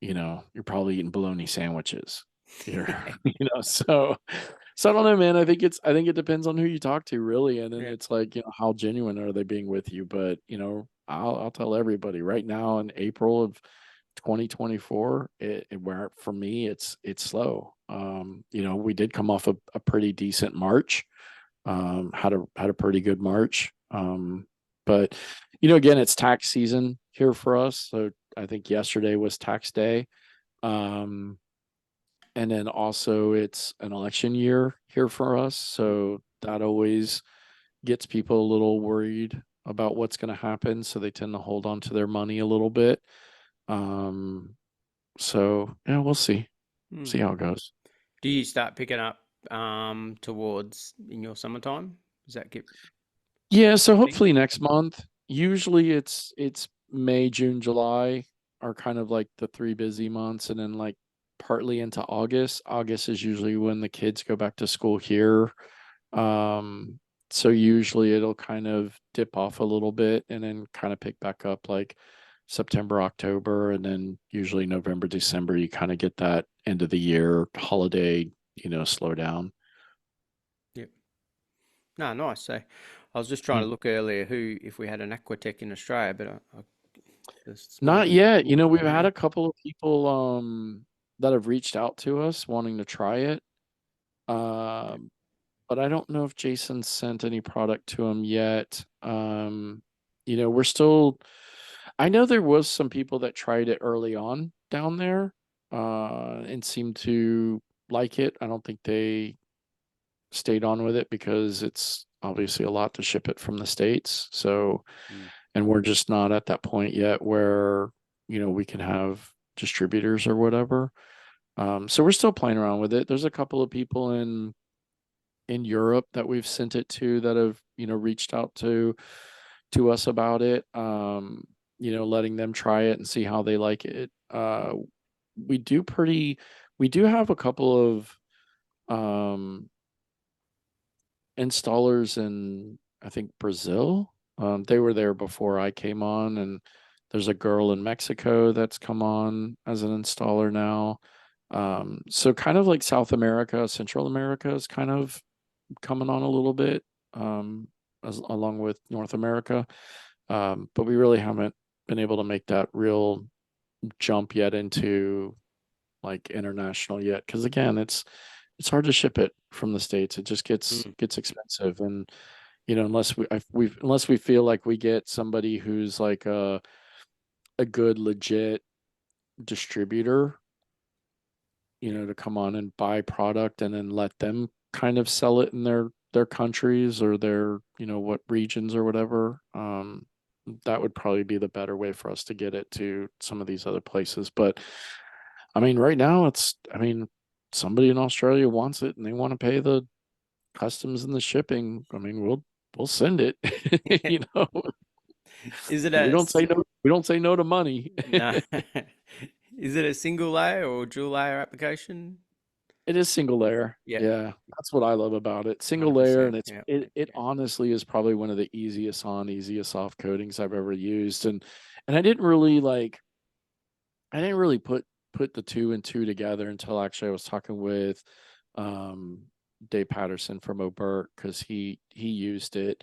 you're probably eating bologna sandwiches. You're, so I don't know, man. I think it depends on who you talk to, really, and then Yeah. it's like, how genuine are they being with you? But I'll tell everybody right now in April of 2024, where for me it's slow. We did come off a pretty decent March, had a pretty good March, but again, it's tax season here for us, so I think yesterday was tax day. Um, and then also it's an election year here for us. So that always gets people a little worried about what's going to happen. So they tend to hold on to their money a little bit. Um, so yeah, we'll see. Hmm. See how it goes. Do you start picking up towards in your summertime? Does that get Yeah, so happening? hopefully next month. Usually it's May, June, July are kind of like the three busy months, and then like partly into August. August is usually when the kids go back to school here. Um, so usually it'll kind of dip off a little bit and then kind of pick back up like September, October, and then usually November, December, you kind of get that end of the year holiday, slow down. Yep. No, nice. So I was just trying to look earlier who if we had an Aquatech in Australia, but The small Not yet. little We've had company? a couple of people that have reached out to us wanting to try it. Um, but I don't know if Jason sent any product to him yet. We're still I know there was some people that tried it early on down there, and seemed to like it. I don't think they stayed on with it because it's obviously a lot to ship it from the States. So, Mm. and we're just not at that point yet where, we can have distributors or whatever. So we're still playing around with it. There's a couple of people in Europe that we've sent it to that have, reached out to us about it. Letting them try it and see how they like it. We do pretty we do have a couple of um installers in, I think, Brazil. They were there before I came on, and there's a girl in Mexico that's come on as an installer now. So kind of like South America, Central America is kind of coming on a little bit, along with North America. But we really haven't been able to make that real jump yet into like international yet, because again, it's hard to ship it from the States. It just Mm. gets expensive, and unless we feel like we get somebody who's like a good legit distributor, to come on and buy product and then let them kind of sell it in their countries or their, what regions or whatever. That would probably be the better way for us to get it to some of these other places. But I mean, right now somebody in Australia wants it and they want to pay the customs and the shipping. I mean, we'll send it. you know, Is it we a don't say no. We don't say no to money. no? Is it a single layer or dual layer application? It is single layer. Yeah, Yeah, that's what I love about it. Single layer, 100%. and Yeah. it honestly is probably one of the easiest on, easiest off coatings I've ever used. And I didn't really put the two and two together until actually I was talking with um Dave Patterson from O'Burt, because he used it.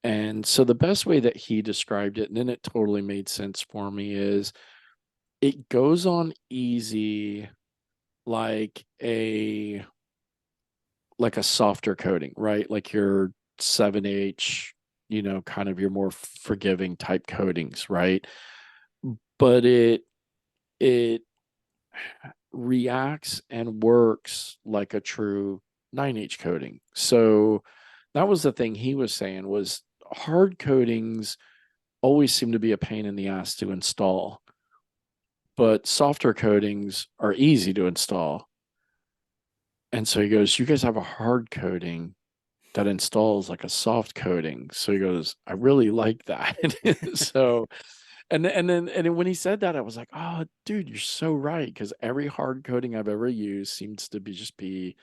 And so the best way that he described it, and then it totally made sense for me, is it goes on easy like a softer coating, right? Like your 7H, kind of your more forgiving type coatings, right? But it reacts and works like a true 9H coating. So that was the thing he was saying, was hard coatings always seem to be a pain in the ass to install, but softer coatings are easy to install. And so he goes, you guys have a hard coating that installs like a soft coating. So he goes, I really like that. So, and then when he said that, I was like, oh, dude, you're so right. Because every hard coating I've ever used seems to be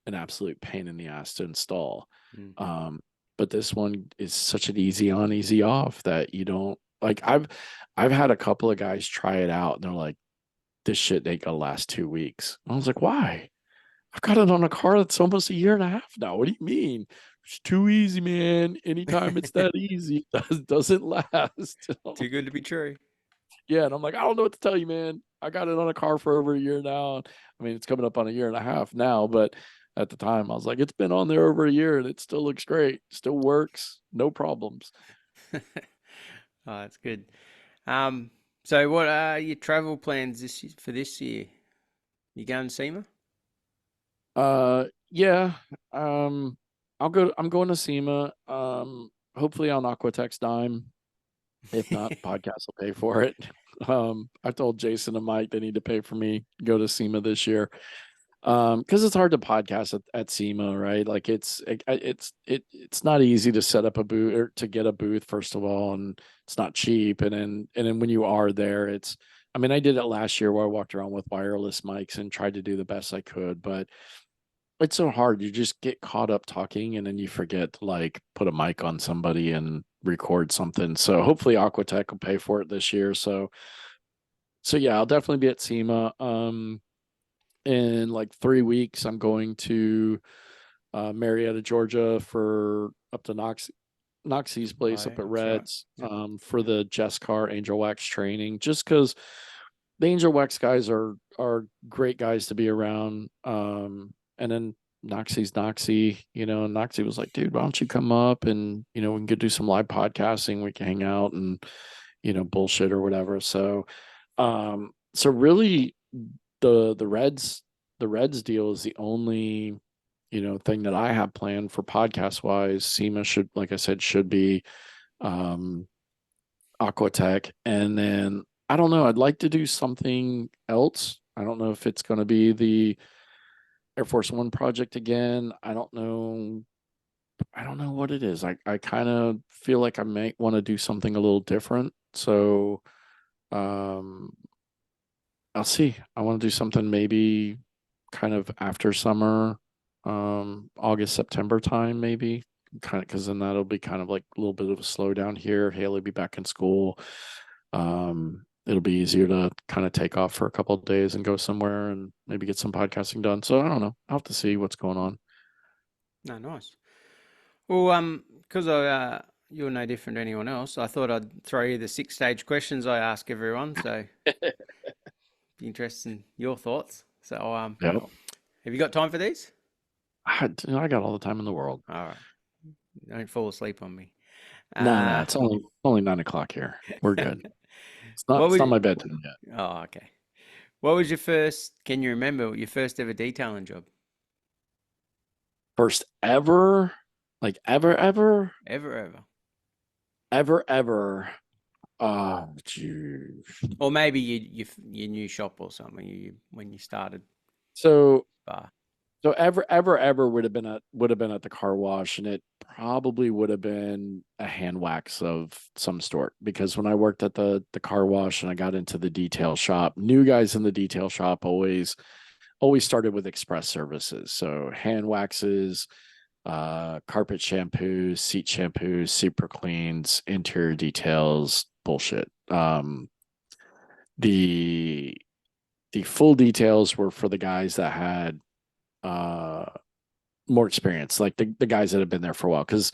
an absolute pain in the ass to install. Mm. But this one is such an easy on, easy off that you don't like. I've had a couple of guys try it out and they're like, this shit ain't gonna last 2 weeks. I was like, why? I've got it on a car that's almost a year and a half now. What do you mean? It's too easy, man. Anytime it's that easy, it doesn't last. Too good to be true. Yeah, and I'm like, I don't know what to tell you, man. I got it on a car for over a year now. I mean, it's coming up on a year and a half now, but at the time I was like, it's been on there over a year and it still looks great. Still works, no problems. Oh, that's good. So what are your travel plans for this year? You going to SEMA? Yeah. Um, I'm going to SEMA. Hopefully on Aquatex dime. If not, podcast will pay for it. I told Jason and Mike they need to pay for me to go to SEMA this year. Because it's hard to podcast at SEMA, right? Like it's not easy to set up a booth or to get a booth, first of all, and it's not cheap. And then when you are there, I mean, I did it last year where I walked around with wireless mics and tried to do the best I could, but it's so hard. You just get caught up talking and then you forget to like put a mic on somebody and record something. So hopefully Aquatech will pay for it this year. So yeah, I'll definitely be at SEMA. In like 3 weeks, I'm going to Marietta, Georgia for up to Knox Noxie's place up at that's right. Reds Yep. for the Jess Car Angel Wax training, just because the Angel Wax guys are great guys to be around. And then Noxie's Noxie, and Noxie was like, dude, why don't you come up and we can go do some live podcasting, we can hang out and bullshit or whatever. So so really the Reds deal is the only thing that I have planned for podcast wise. SEMA should, like I said, should be Aquatech. And then I don't know, I'd like to do something else. I don't know if it's going to be the Air Force One project again. I don't know what it is. I kind of feel like I might want to do something a little different. So I'll see. I want to do something maybe kind of after summer, August, September time, maybe. Kind of, because then that'll be kind of like a little bit of a slowdown here. Haley will be back in school. It'll be easier to kind of take off for a couple of days and go somewhere and maybe get some podcasting done. So I don't know. I'll have to see what's going on. No, nice. Well, because you're no different to anyone else, I thought I'd throw you the 6-stage questions I ask everyone. So, be interested in your thoughts. So, Yep. have you got time for these? I got all the time in the world. All right. Don't fall asleep on me. No, it's only 9 o'clock here. We're good. It's not my bedtime yet. Oh, okay. What was can you remember your first ever detailing job? First ever? Like ever? Ever. Ever. Oh, geez. Or maybe your new shop or something when you started. So Bar. So ever would have been at the car wash, and it probably would have been a hand wax of some sort, because when I worked at the car wash and I got into the detail shop, new guys in the detail shop always started with express services. So hand waxes, carpet shampoos, seat shampoos, super cleans, interior details, bullshit. The full details were for the guys that had more experience, like the guys that have been there for a while, because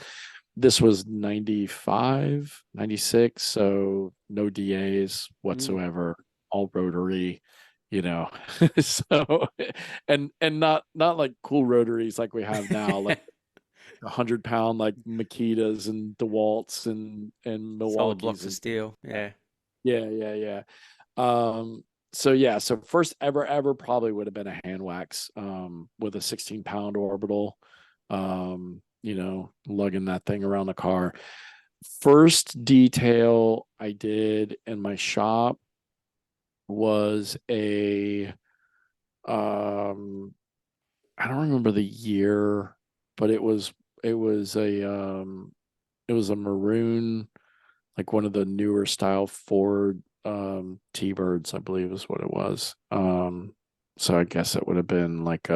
this was 95, 96, so no DAs whatsoever, all rotary, so and not like cool rotaries like we have now, like 100-pound like Makitas and DeWalt's and Milwaukee's, solid blocks of steel. Yeah. So first ever probably would have been a hand wax with a 16-pound orbital, lugging that thing around the car. First detail I did in my shop was I don't remember the year, but it was a maroon, like one of the newer style Ford T-Birds, I believe is what it was. So I guess it would have been like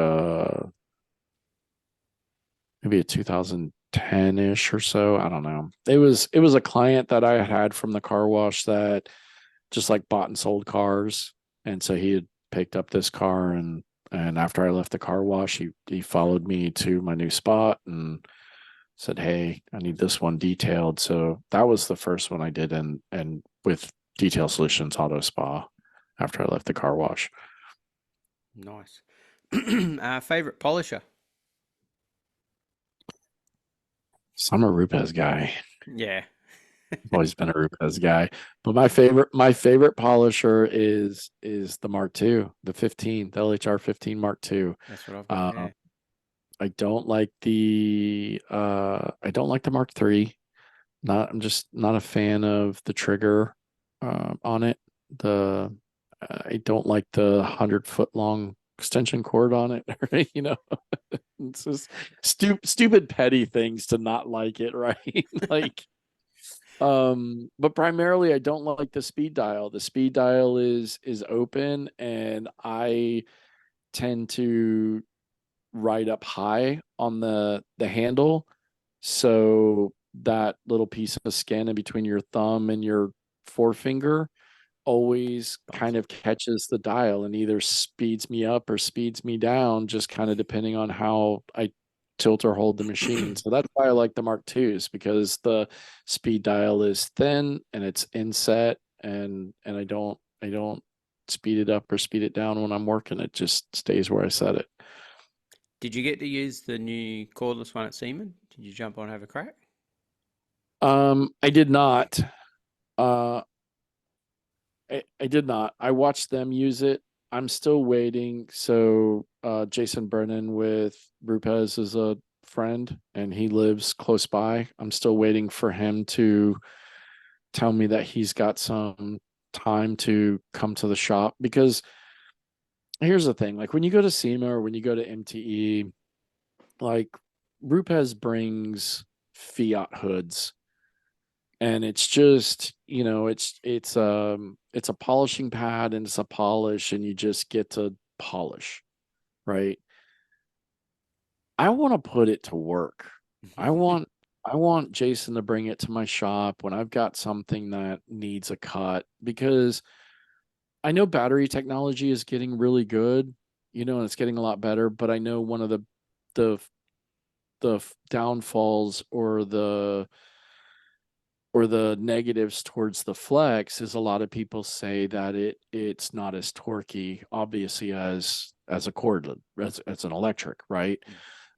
maybe a 2010-ish or so. I don't know. It was a client that I had from the car wash that just like bought and sold cars, and so he had picked up this car, and after I left the car wash, he followed me to my new spot and said, "Hey, I need this one detailed." So that was the first one I did, and with Detail Solutions Auto Spa after I left the car wash. Nice. Favorite polisher? So I'm a Rupes guy. Yeah. I've always been a Rupes guy. But my favorite polisher is the Mark II, the 15, the LHR 15 Mark II. That's what I've got. Yeah. I don't like the Mark III. I'm just not a fan of the trigger on it. I don't like the 100-foot long extension cord on it. It's just stupid petty things to not like it, right? Like, but primarily I don't like the speed dial. The speed dial is open, and I tend to ride up high on the handle, so that little piece of skin in between your thumb and your forefinger always kind of catches the dial and either speeds me up or speeds me down, just kind of depending on how I tilt or hold the machine. So that's why I like the Mark IIs, because the speed dial is thin and it's inset, and I don't speed it up or speed it down when I'm working. It just stays where I set it. Did you get to use the new cordless one at Seaman? Did you jump on and have a crack? I did not. Uh, I did not. I watched them use it. I'm still waiting. So Jason Brennan with Rupes is a friend, and he lives close by. I'm still waiting for him to tell me that he's got some time to come to the shop, because here's the thing. Like when you go to SEMA or when you go to MTE, like Rupes brings Fiat hoods, and it's just, it's a polishing pad and it's a polish, and you just get to polish, right? I want to put it to work. I want Jason to bring it to my shop when I've got something that needs a cut, because I know battery technology is getting really good, and it's getting a lot better, but I know one of the downfalls or the negatives towards the Flex is a lot of people say that it's not as torquey, obviously, as a cordless, as an electric, right?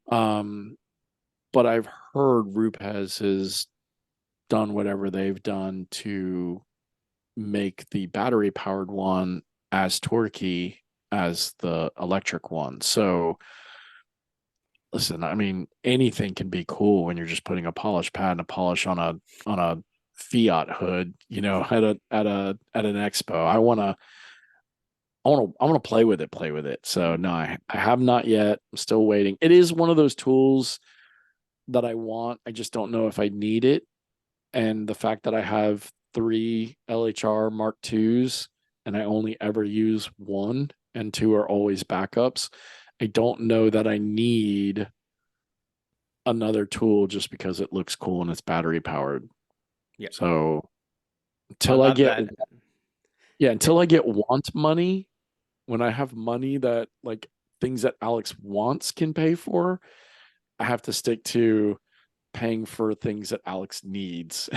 But I've heard Rupes has done whatever they've done to make the battery powered one as torquey as the electric one. So listen, I mean, anything can be cool when you're just putting a polish pad and a polish on a Fiat hood, at an expo. I want to play with it. So no, I have not yet. I'm still waiting. It is one of those tools that I want. I just don't know if I need it. And the fact that I have 3 LHR Mark IIs and I only ever use 1 and 2 are always backups, I don't know that I need another tool just because it looks cool and it's battery powered. Yeah. So until I get want money, when I have money that, like, things that Alex wants can pay for, I have to stick to paying for things that Alex needs.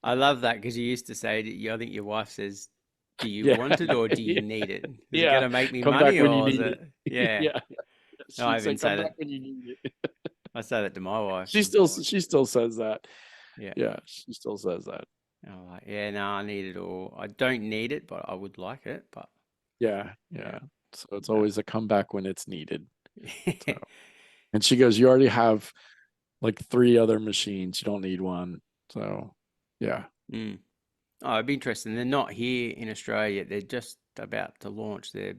I love that, because you used to say that I think your wife says, do you want it or do you need it? Is it going to make me Come money, back when you or is need it? it. Yeah. Yeah. No, I She'd say, even say come that. back when you need it. I say that to my wife. She still says that. Yeah. Yeah, she still says that. I'm like, yeah, no, I need it, or I don't need it, but I would like it. But Yeah. So it's always a comeback when it's needed. yeah. So. And she goes, you already have like 3 other machines. You don't need one. So yeah. Mm. Oh, it'd be interesting. They're not here in Australia. They're just about to launch. They're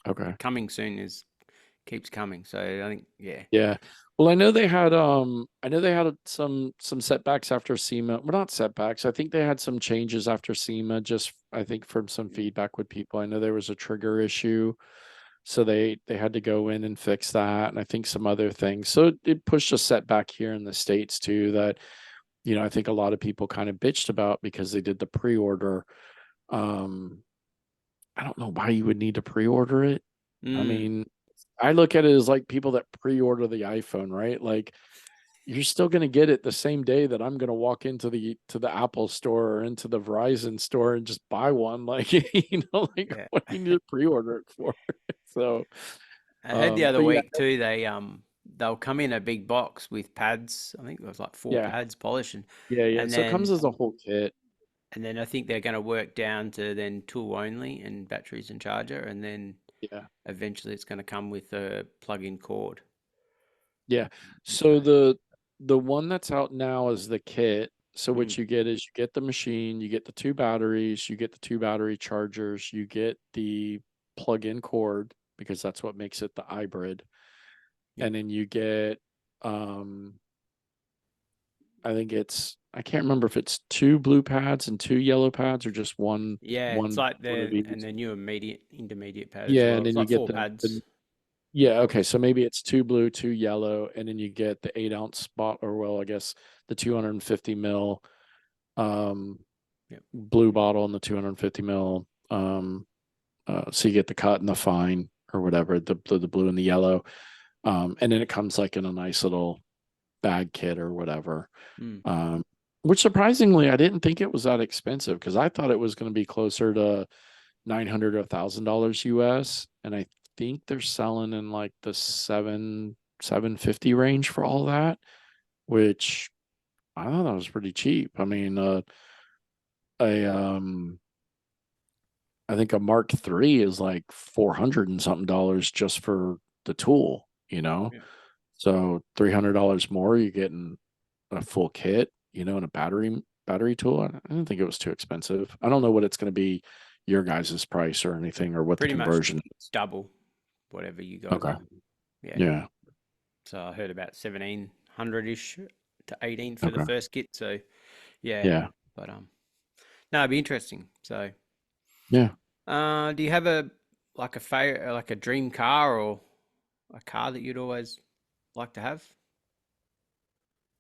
Okay. coming soon. Keeps coming. So I think, yeah. Yeah. Well, I know they had some setbacks after SEMA. Well, not setbacks. I think they had some changes after SEMA, just I think from some feedback with people. I know there was a trigger issue. So they had to go in and fix that, and I think some other things. So it pushed a setback here in the States too, that I think a lot of people kind of bitched about because they did the pre-order. I don't know why you would need to pre-order it. I mean, I look at it as like people that pre-order the iPhone, right? Like, you're still going to get it the same day that I'm going to walk into the Apple store or into the Verizon store and just buy one. Like, like, Yeah. what do you need to pre-order it for? So I heard the other but yeah, week too, they'll come in a big box with pads. I think it was like 4 yeah, pads polishing. yeah. And So it comes then as a whole kit. I think they're going to work down to then tool only and batteries and charger, and then Yeah, eventually it's going to come with a plug-in cord. yeah. So the one that's out now is the kit. So what you get is you get the machine, you get the 2 batteries, you get the 2 battery chargers, you get the plug-in cord, because that's what makes it the hybrid. And then you get I can't remember if it's 2 blue pads and 2 yellow pads, or just one. Yeah, it's like one of and each. the new intermediate pad as Yeah, well. and It's then you like get 4 pads. yeah, okay. So maybe it's 2 blue, 2 yellow, and then you get the 8-ounce spot, or well, I guess the 250 mil blue bottle and the 250 mil. So you get the cut and the fine, or whatever, the blue and the yellow. And then it comes like in a nice little bag kit or whatever. Mm. Which surprisingly, I didn't think it was that expensive because I thought it was going to be closer to $900 or $1,000 US, and I think they're selling in like the 750 range for all that, which I thought that was pretty cheap. I mean, a I think a Mark III is like 400 and something dollars just for the tool, you know. Yeah. So $300 more, you're getting a full kit, you know, and a battery tool. I didn't think it was too expensive. I don't know what it's going to be your guys' price or anything, or what the Pretty much conversion is. double whatever you guys Okay. are. Yeah. Yeah. So I heard about 1700-ish to 18 for the Okay. first kit. So yeah, Yeah. but no, it'd be interesting. So Yeah. do you have a like a favorite, like a dream car or a car that you'd always like to have?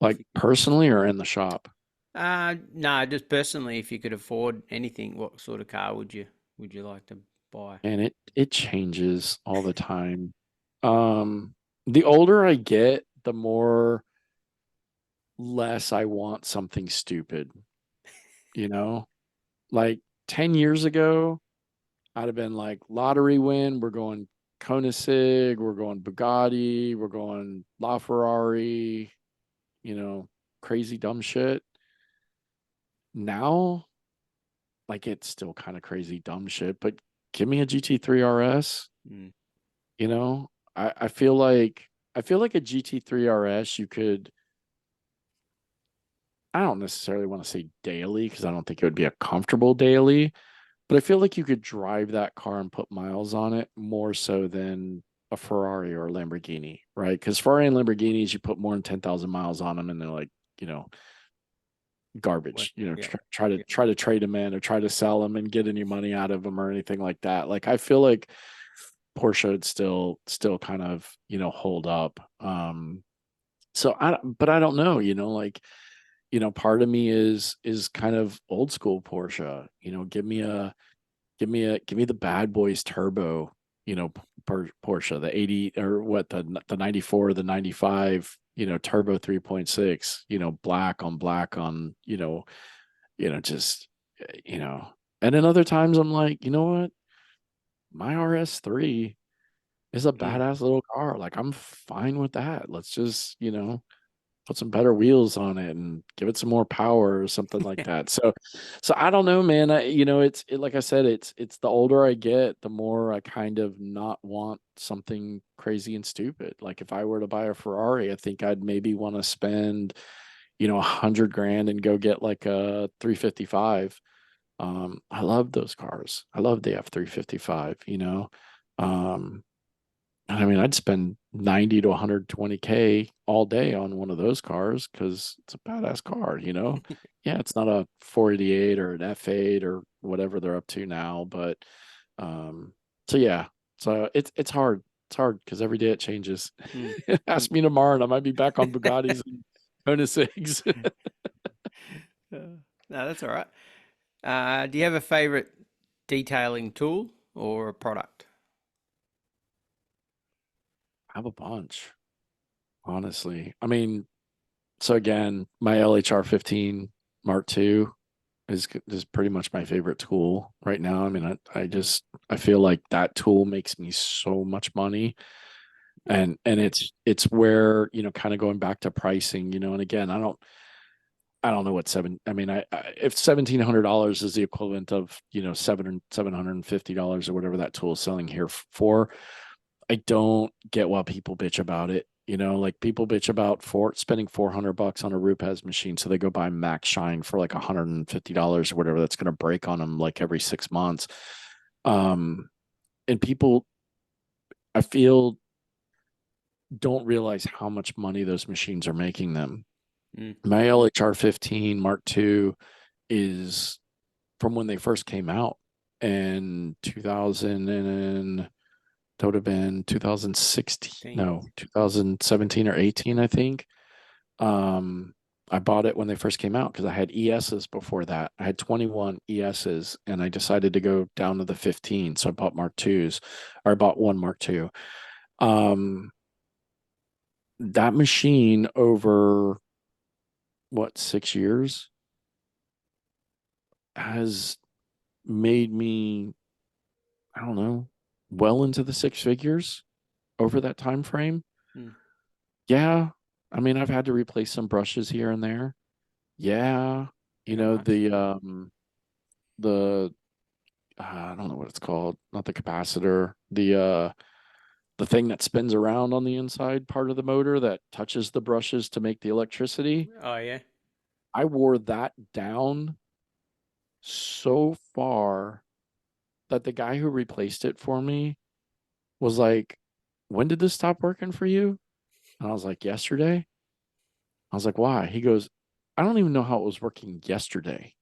Like personally or in the shop? No, just personally, if you could afford anything, what sort of car would you like to buy? And it changes all the time. Um, the older I get, the more less I want something stupid, you know? Like 10 years ago, I'd have been like lottery win, we're going Koenigsegg, we're going Bugatti, we're going LaFerrari, you know, crazy dumb shit. Now, like it's still kind of crazy dumb shit, but give me a GT3 RS, Mm. you know? I feel like a GT3 RS you could, I don't necessarily want to say daily because I don't think it would be a comfortable daily, but I feel like you could drive that car and put miles on it more so than a Ferrari or a Lamborghini, right? Because Ferrari and Lamborghinis, you put more than 10,000 miles on them and they're like, you know, Well, garbage. yeah, Try to trade them in or try to sell them and get any money out of them or anything like that. Like I feel like Porsche would still kind of, you know, hold up. So but I don't know, you know, like, you know, part of me is kind of old school Porsche. You know, give me the bad boys turbo, you know, Porsche, the 80 or what the 94, the 95, you know, turbo 3.6, you know, black on, just you know. And then other times I'm like, you know what? My RS3 is a mm, badass little car. Like I'm fine with that. Let's just, you know, put some better wheels on it and give it some more power or something like yeah, that. So I don't know, man. Like I said, it's the older I get, the more I kind of not want something crazy and stupid. Like if I were to buy a Ferrari, I think I'd maybe want to spend, you know, 100 grand and go get like a 355. I love those cars. I love the F355, you know. Um, and I mean, I'd spend 90 to 120K all day on one of those cars because it's a badass car, you know? Yeah, it's not a 488 or an F8 or whatever they're up to now, but um, so yeah, so it's hard. It's hard because every day it changes. mm, mm. Ask me tomorrow and I might be back on Bugattis and Koenigseggs. No, that's all right. Do you have a favorite detailing tool or a product? I have a bunch, honestly. I mean, so again, my LHR 15 Mark II is pretty much my favorite tool right now. I mean, I feel like that tool makes me so much money. And it's where, you know, kind of going back to pricing, you know, and again, I don't know what I mean, if $1,700 is the equivalent of, you know, $750 or whatever that tool is selling here for, I don't get why people bitch about it. You know, like people bitch about spending $400 on a Rupes machine, so they go buy Max Shine for like $150 or whatever. That's going to break on them like every 6 months. And people, I feel, don't realize how much money those machines are making them. Mm. My LHR 15 Mark II is from when they first came out in 2000 and that would have been 2016, no, 2017 or 18, I think. I bought it when they first came out because I had ESs before that. I had 21 ESs and I decided to go down to the 15. So I bought Mark IIs, or I bought one Mark II. Um, that machine over what, 6 years has made me, I don't know, well into the six figures over that time frame. Mm. Yeah. I mean, I've had to replace some brushes here and there. Yeah. Yeah, not much. The I don't know what it's called, not the capacitor, the thing that spins around on the inside part of the motor that touches the brushes to make the electricity. Oh yeah. I wore that down so far that the guy who replaced it for me was like, "When did this stop working for you?" And I was like, "Yesterday." I was like, "Why?" He goes, "I don't even know how it was working yesterday."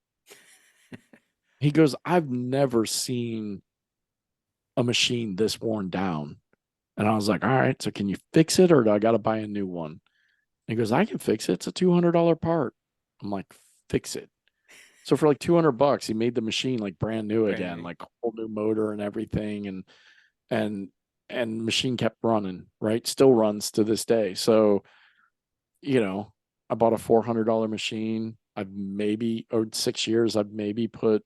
He goes, "I've never seen a machine this worn down." And I was like, "All right, so can you fix it or do I got to buy a new one?" And he goes, "I can fix it. It's a $200 part." I'm like, "Fix it." So for like $200, he made the machine like brand new Brand again, new. like whole new motor and everything. And, and machine kept running, right? Still runs to this day. So, you know, I bought a $400 machine. I've maybe, or 6 years, I've maybe put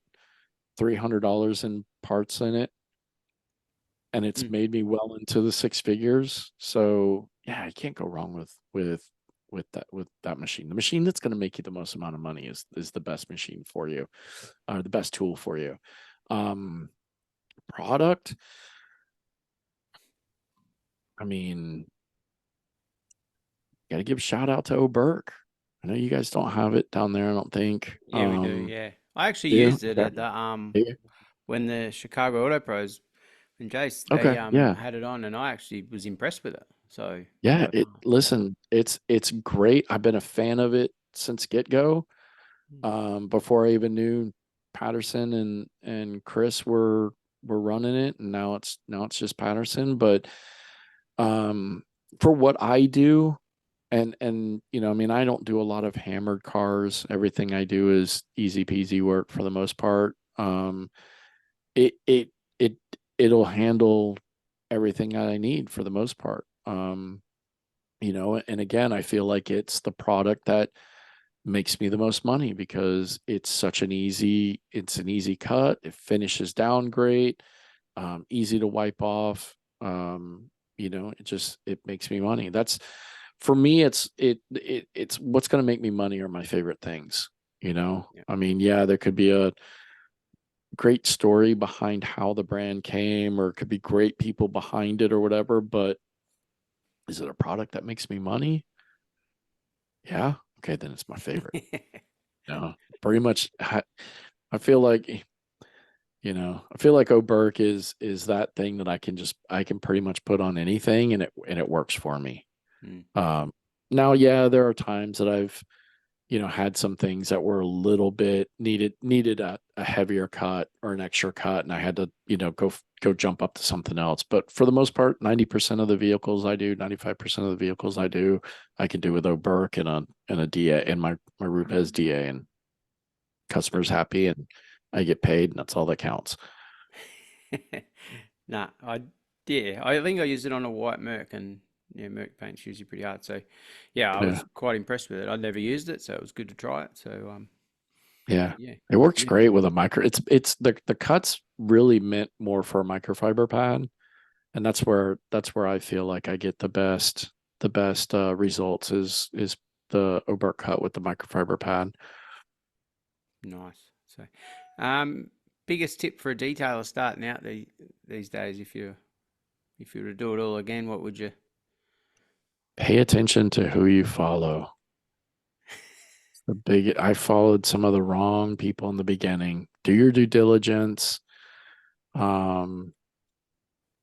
$300 in parts in it, and it's Mm. made me well into the six figures. So yeah, I can't go wrong with that machine. The machine that's going to make you the most amount of money is the best machine for you, the best tool for you. Um, Product. I mean, got to give a shout out to Oberk. I know you guys don't have it down there, I don't think. Yeah, we do. Yeah, I actually Yeah. used it Okay. at the Yeah. when the Chicago Auto Pros and Jace they Okay. Yeah. had it on, and I actually was impressed with it. So Yeah. I It listen, it's great. I've been a fan of it since get go. Before I even knew Patterson and Chris were running it, and now it's just Patterson. But um, for what I do, and I mean, I don't do a lot of hammered cars. Everything I do is easy peasy work for the most part. It it it it'll handle everything that I need for the most part. And again, I feel like it's the product that makes me the most money because it's an easy cut. It finishes down great, easy to wipe off. It makes me money. That's for me. It's what's going to make me money are my favorite things. yeah. I mean, yeah, there could be a great story behind how the brand came, or it could be great people behind it or whatever. But is it a product that makes me money? Yeah. Okay, then it's my favorite. No, pretty much. I feel like I feel like Oberk is that thing that I can pretty much put on anything and it works for me. Mm. Um, Now, yeah, there are times that I've had some things that were a little bit needed a heavier cut or an extra cut, and I had to go jump up to something else. But for the most part, 90% of the vehicles I do, 95% of the vehicles I can do with Oberk and a DA and my Rupes DA, and customers happy and I get paid, and that's all that counts. Nah, I think I used it on a white Merc, and yeah, Merc paint's usually pretty hard. So yeah, I Yeah. was quite impressed with it. I'd never used it, so it was good to try it. So Yeah. yeah, It works yeah, great with a micro. It's the cuts really meant more for a microfiber pad. And that's where I feel like I get the best results is the Oberk cut with the microfiber pad. nice. So, um, biggest tip for a detailer starting out these days, if you were to do it all again, what would you? Pay attention to who you follow. I followed some of the wrong people in the beginning. Do your due diligence. Um,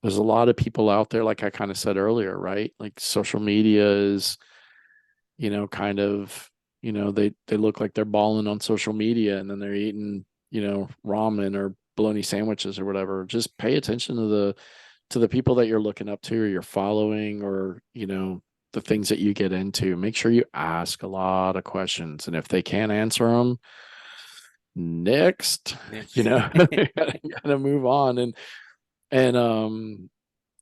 there's a lot of people out there, like I kind of said earlier, right? Like social media is, kind of, they look like they're balling on social media and then they're eating, ramen or bologna sandwiches or whatever. Just pay attention to the people that you're looking up to or you're following, or, the things that you get into. Make sure you ask a lot of questions. And if they can't answer them, next, Next. you gotta move on. And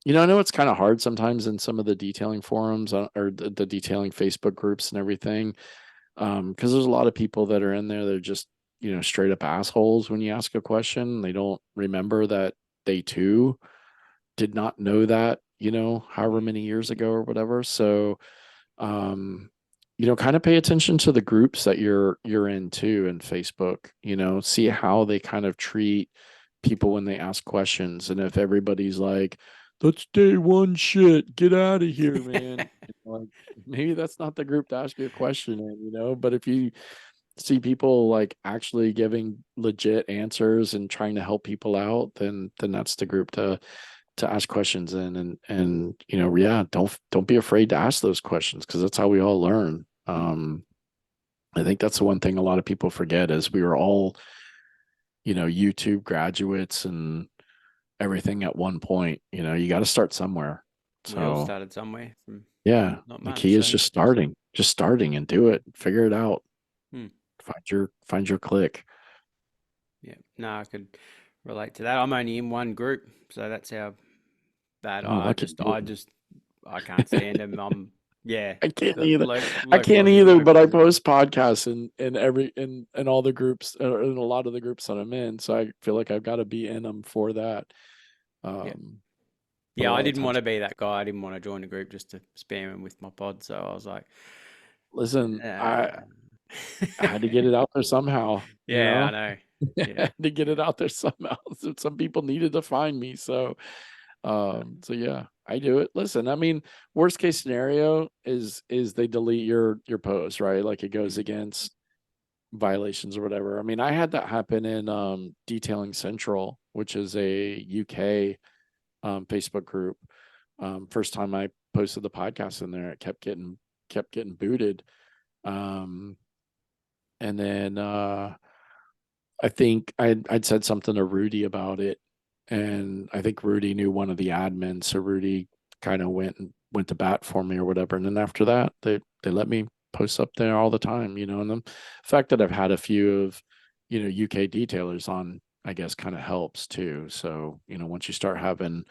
I know it's kind of hard sometimes in some of the detailing forums or the detailing Facebook groups and everything. Because there's a lot of people that are in there that are just, straight up assholes when you ask a question. They don't remember that they too did not know that, however many years ago or whatever. So, um, kind of pay attention to the groups that you're in too in Facebook, see how they kind of treat people when they ask questions. And if everybody's like, that's day one shit, get out of here, man. Like, maybe that's not the group to ask you a question in. But if you see people like actually giving legit answers and trying to help people out, then that's the group to ask questions in. And yeah, don't be afraid to ask those questions, because that's how we all learn. I think that's the one thing a lot of people forget is we were all, YouTube graduates and everything at one point. You got to start somewhere. We all So started somewhere from yeah, not the much. key is So just starting and do it, figure it out, hmm. find your click. Yeah, no, I could relate to that. I'm only in one group, so that's how bad Oh, lucky you. I can't stand them. Yeah, I can't the either. I local can't Aussies and either, but local I Aussies. post podcasts in all the groups, or in a lot of the groups that I'm in. So I feel like I've got to be in them for that. Yeah, But a yeah. I lot of didn't want times, to be that guy. I didn't want to join a group just to spam him with my pod. So I was like, listen, I uh... I had to get it out there somehow, yeah, I know. I Yeah. had to get it out there somehow. So some people needed to find me. So yeah, I do it. Listen, I mean, worst case scenario is they delete your post, right? Like it goes Mm. against violations or whatever. I mean, I had that happen in Detailing Central, which is a UK Facebook group. First time I posted the podcast in there, it kept getting booted. Um, and then I think I'd said something to Rudy about it, and I think Rudy knew one of the admins, so Rudy kind of went to bat for me or whatever. And then after that, they let me post up there all the time, and the fact that I've had a few of UK detailers on, I guess, kind of helps too. So once you start having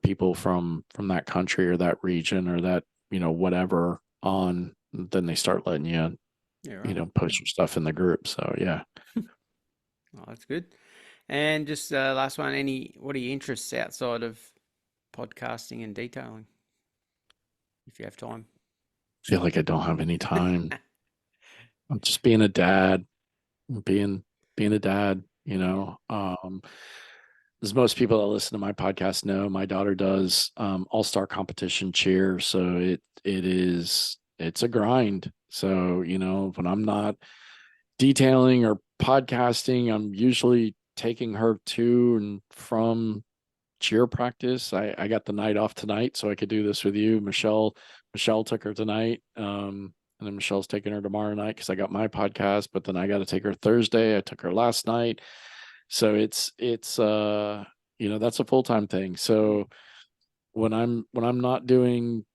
people from that country or that region or that whatever on, then they start letting you Yeah, right. post your stuff in the group. So yeah. Oh, that's good. And just last one, what are your interests outside of podcasting and detailing, if you have time? Feel like I don't have any time. I'm just being a dad, being a dad, Yeah. as most people that listen to my podcast know, my daughter does all-star competition cheer. So it's a grind. So, when I'm not detailing or podcasting, I'm usually taking her to and from cheer practice. I got the night off tonight, so I could do this with you. Michelle took her tonight. And then Michelle's taking her tomorrow night because I got my podcast, but then I got to take her Thursday. I took her last night. So it's that's a full-time thing. Mm. So when I'm not doing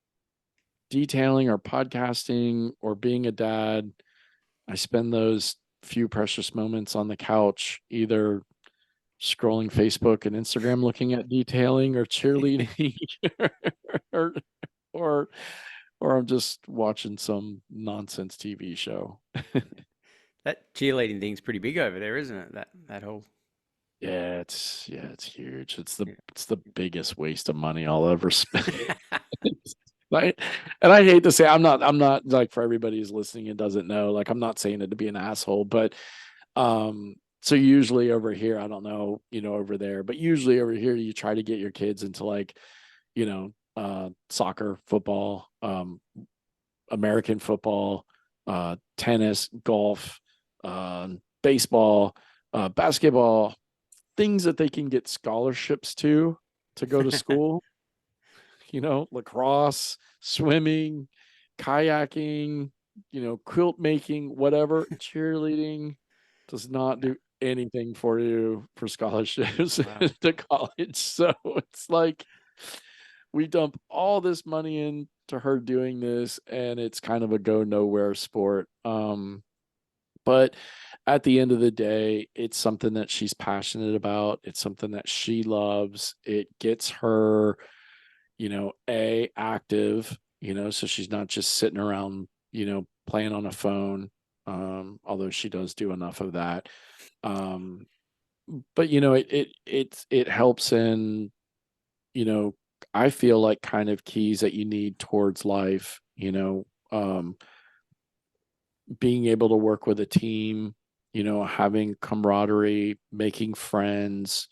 detailing or podcasting or being a dad, I spend those few precious moments on the couch, either scrolling Facebook and Instagram looking at detailing or cheerleading or or or I'm just watching some nonsense TV show. That cheerleading thing's pretty big over there, isn't it? That whole It's huge. It's the yeah. it's the biggest waste of money I'll ever spend. Right. And I hate to say I'm not like, for everybody who's listening and doesn't know, like I'm not saying it to be an asshole, but so usually over here, I don't know, over there, but usually over here you try to get your kids into like, soccer, football, American football, tennis, golf, baseball, basketball, things that they can get scholarships to go to school, lacrosse, swimming, kayaking, quilt making, whatever. Cheerleading does not do anything for you for scholarships Wow. to college. So it's like we dump all this money into her doing this, and it's kind of a go nowhere sport. But at the end of the day, it's something that she's passionate about. It's something that she loves. It gets her active, so she's not just sitting around, playing on a phone. Although she does do enough of that. But it helps in, I feel like kind of keys that you need towards life, being able to work with a team, having camaraderie, making friends,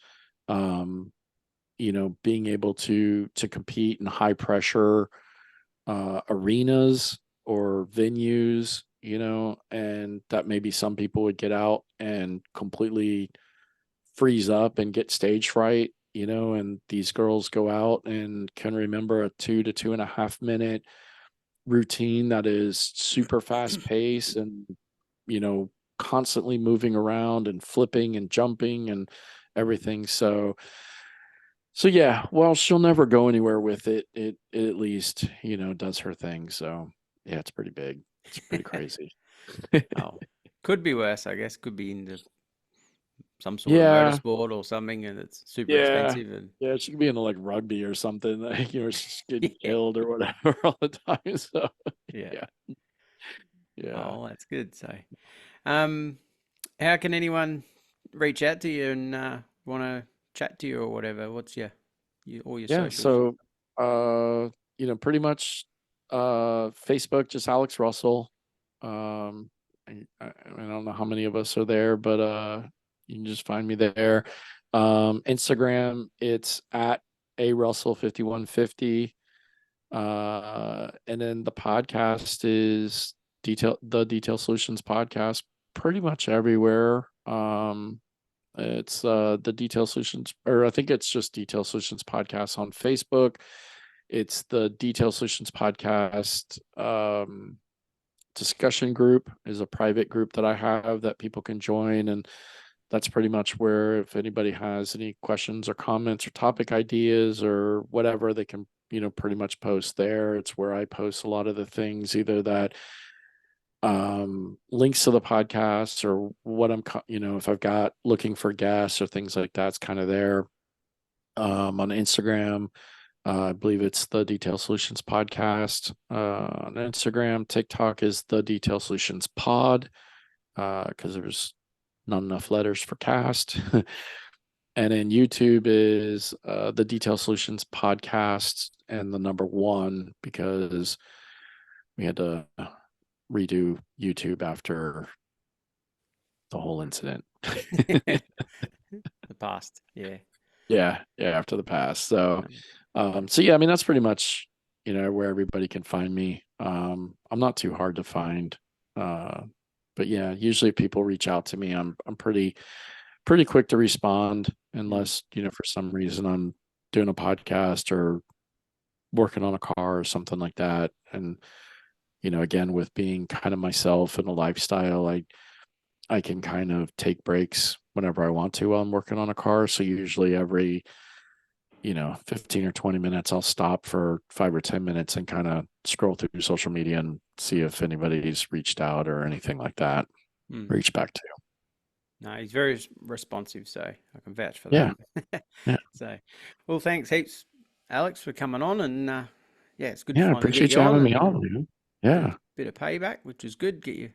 being able to compete in high pressure arenas or venues, and that maybe some people would get out and completely freeze up and get stage fright, and these girls go out and can remember a 2 to 2.5 minute routine that is super fast paced and, constantly moving around and flipping and jumping and everything. So yeah, well, she'll never go anywhere with it. It at least, does her thing. So yeah, it's pretty big. It's pretty crazy. Oh, could be worse, I guess. Could be into some sort of Yeah. motorsport or something, and it's super Yeah. expensive. And Yeah, she could be into like rugby or something, like, she's getting Yeah. killed or whatever all the time. So yeah. yeah. Oh, that's good. So, how can anyone reach out to you and want to chat to you or whatever? What's all your Yeah. socials? So, pretty much, Facebook, just Alex Russell. I don't know how many of us are there, but you can just find me there. Instagram, it's at arussell5150. And then the podcast is the Detail Solutions Podcast, pretty much everywhere. It's the Detail Solutions, or I think it's just Detail Solutions Podcast on Facebook. It's the Detail Solutions Podcast discussion group is a private group that I have that people can join, and that's pretty much where, if anybody has any questions or comments or topic ideas or whatever, they can pretty much post there. It's where I post a lot of the things, either that links to the podcast or what I'm if I've got looking for guests or things like that, it's kind of there. On Instagram, I believe it's the Detail Solutions Podcast on Instagram. TikTok is the Detail Solutions Pod, because there's not enough letters for cast. And then YouTube is the Detail Solutions Podcast and the number 1, because we had to redo YouTube after the whole incident. The past, yeah. Yeah, after the past. So yeah, I mean, that's pretty much, where everybody can find me. I'm not too hard to find. But yeah, usually people reach out to me. I'm pretty quick to respond, unless, for some reason I'm doing a podcast or working on a car or something like that. And, again, with being kind of myself and a lifestyle, I can kind of take breaks whenever I want to while I'm working on a car. So usually every, 15 or 20 minutes, I'll stop for 5 or 10 minutes and kind of scroll through social media and see if anybody's reached out or anything like that. Reach back to. No, he's very responsive, so I can vouch for that. Yeah. So, well, thanks heaps, Alex, for coming on, and it's good. Yeah, to appreciate you having me on, man. Yeah, bit of payback, which is good. Get you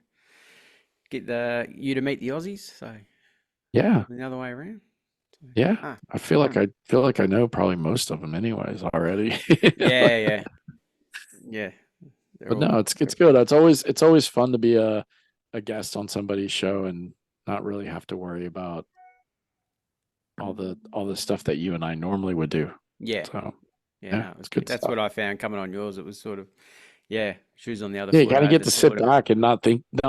to meet the Aussies. So yeah, the other way around. So, yeah. I feel like I know probably most of them anyways already. Yeah. But no, it's good. It's always fun to be a guest on somebody's show and not really have to worry about all the stuff that you and I normally would do. Yeah. So yeah, it's good. That's stuff. what I found coming on yours. It was sort of, shoes on the other Yeah, foot. you gotta get to sit back and not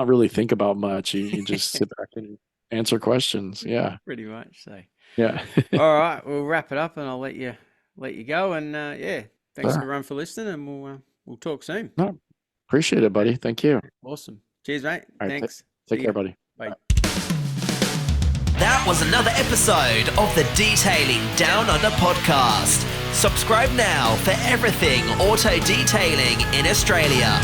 really think about much. You just sit back and answer questions. Yeah. Pretty much. So yeah. All right, we'll wrap it up and I'll let you go. And thanks Sure. everyone for listening, and we'll talk soon. No, appreciate it, buddy. Thank you. Awesome. Cheers, mate. All right, Thanks. Take See care, ya. buddy. Bye. That was another episode of the Detailing Down Under podcast. Subscribe now for everything auto detailing in Australia.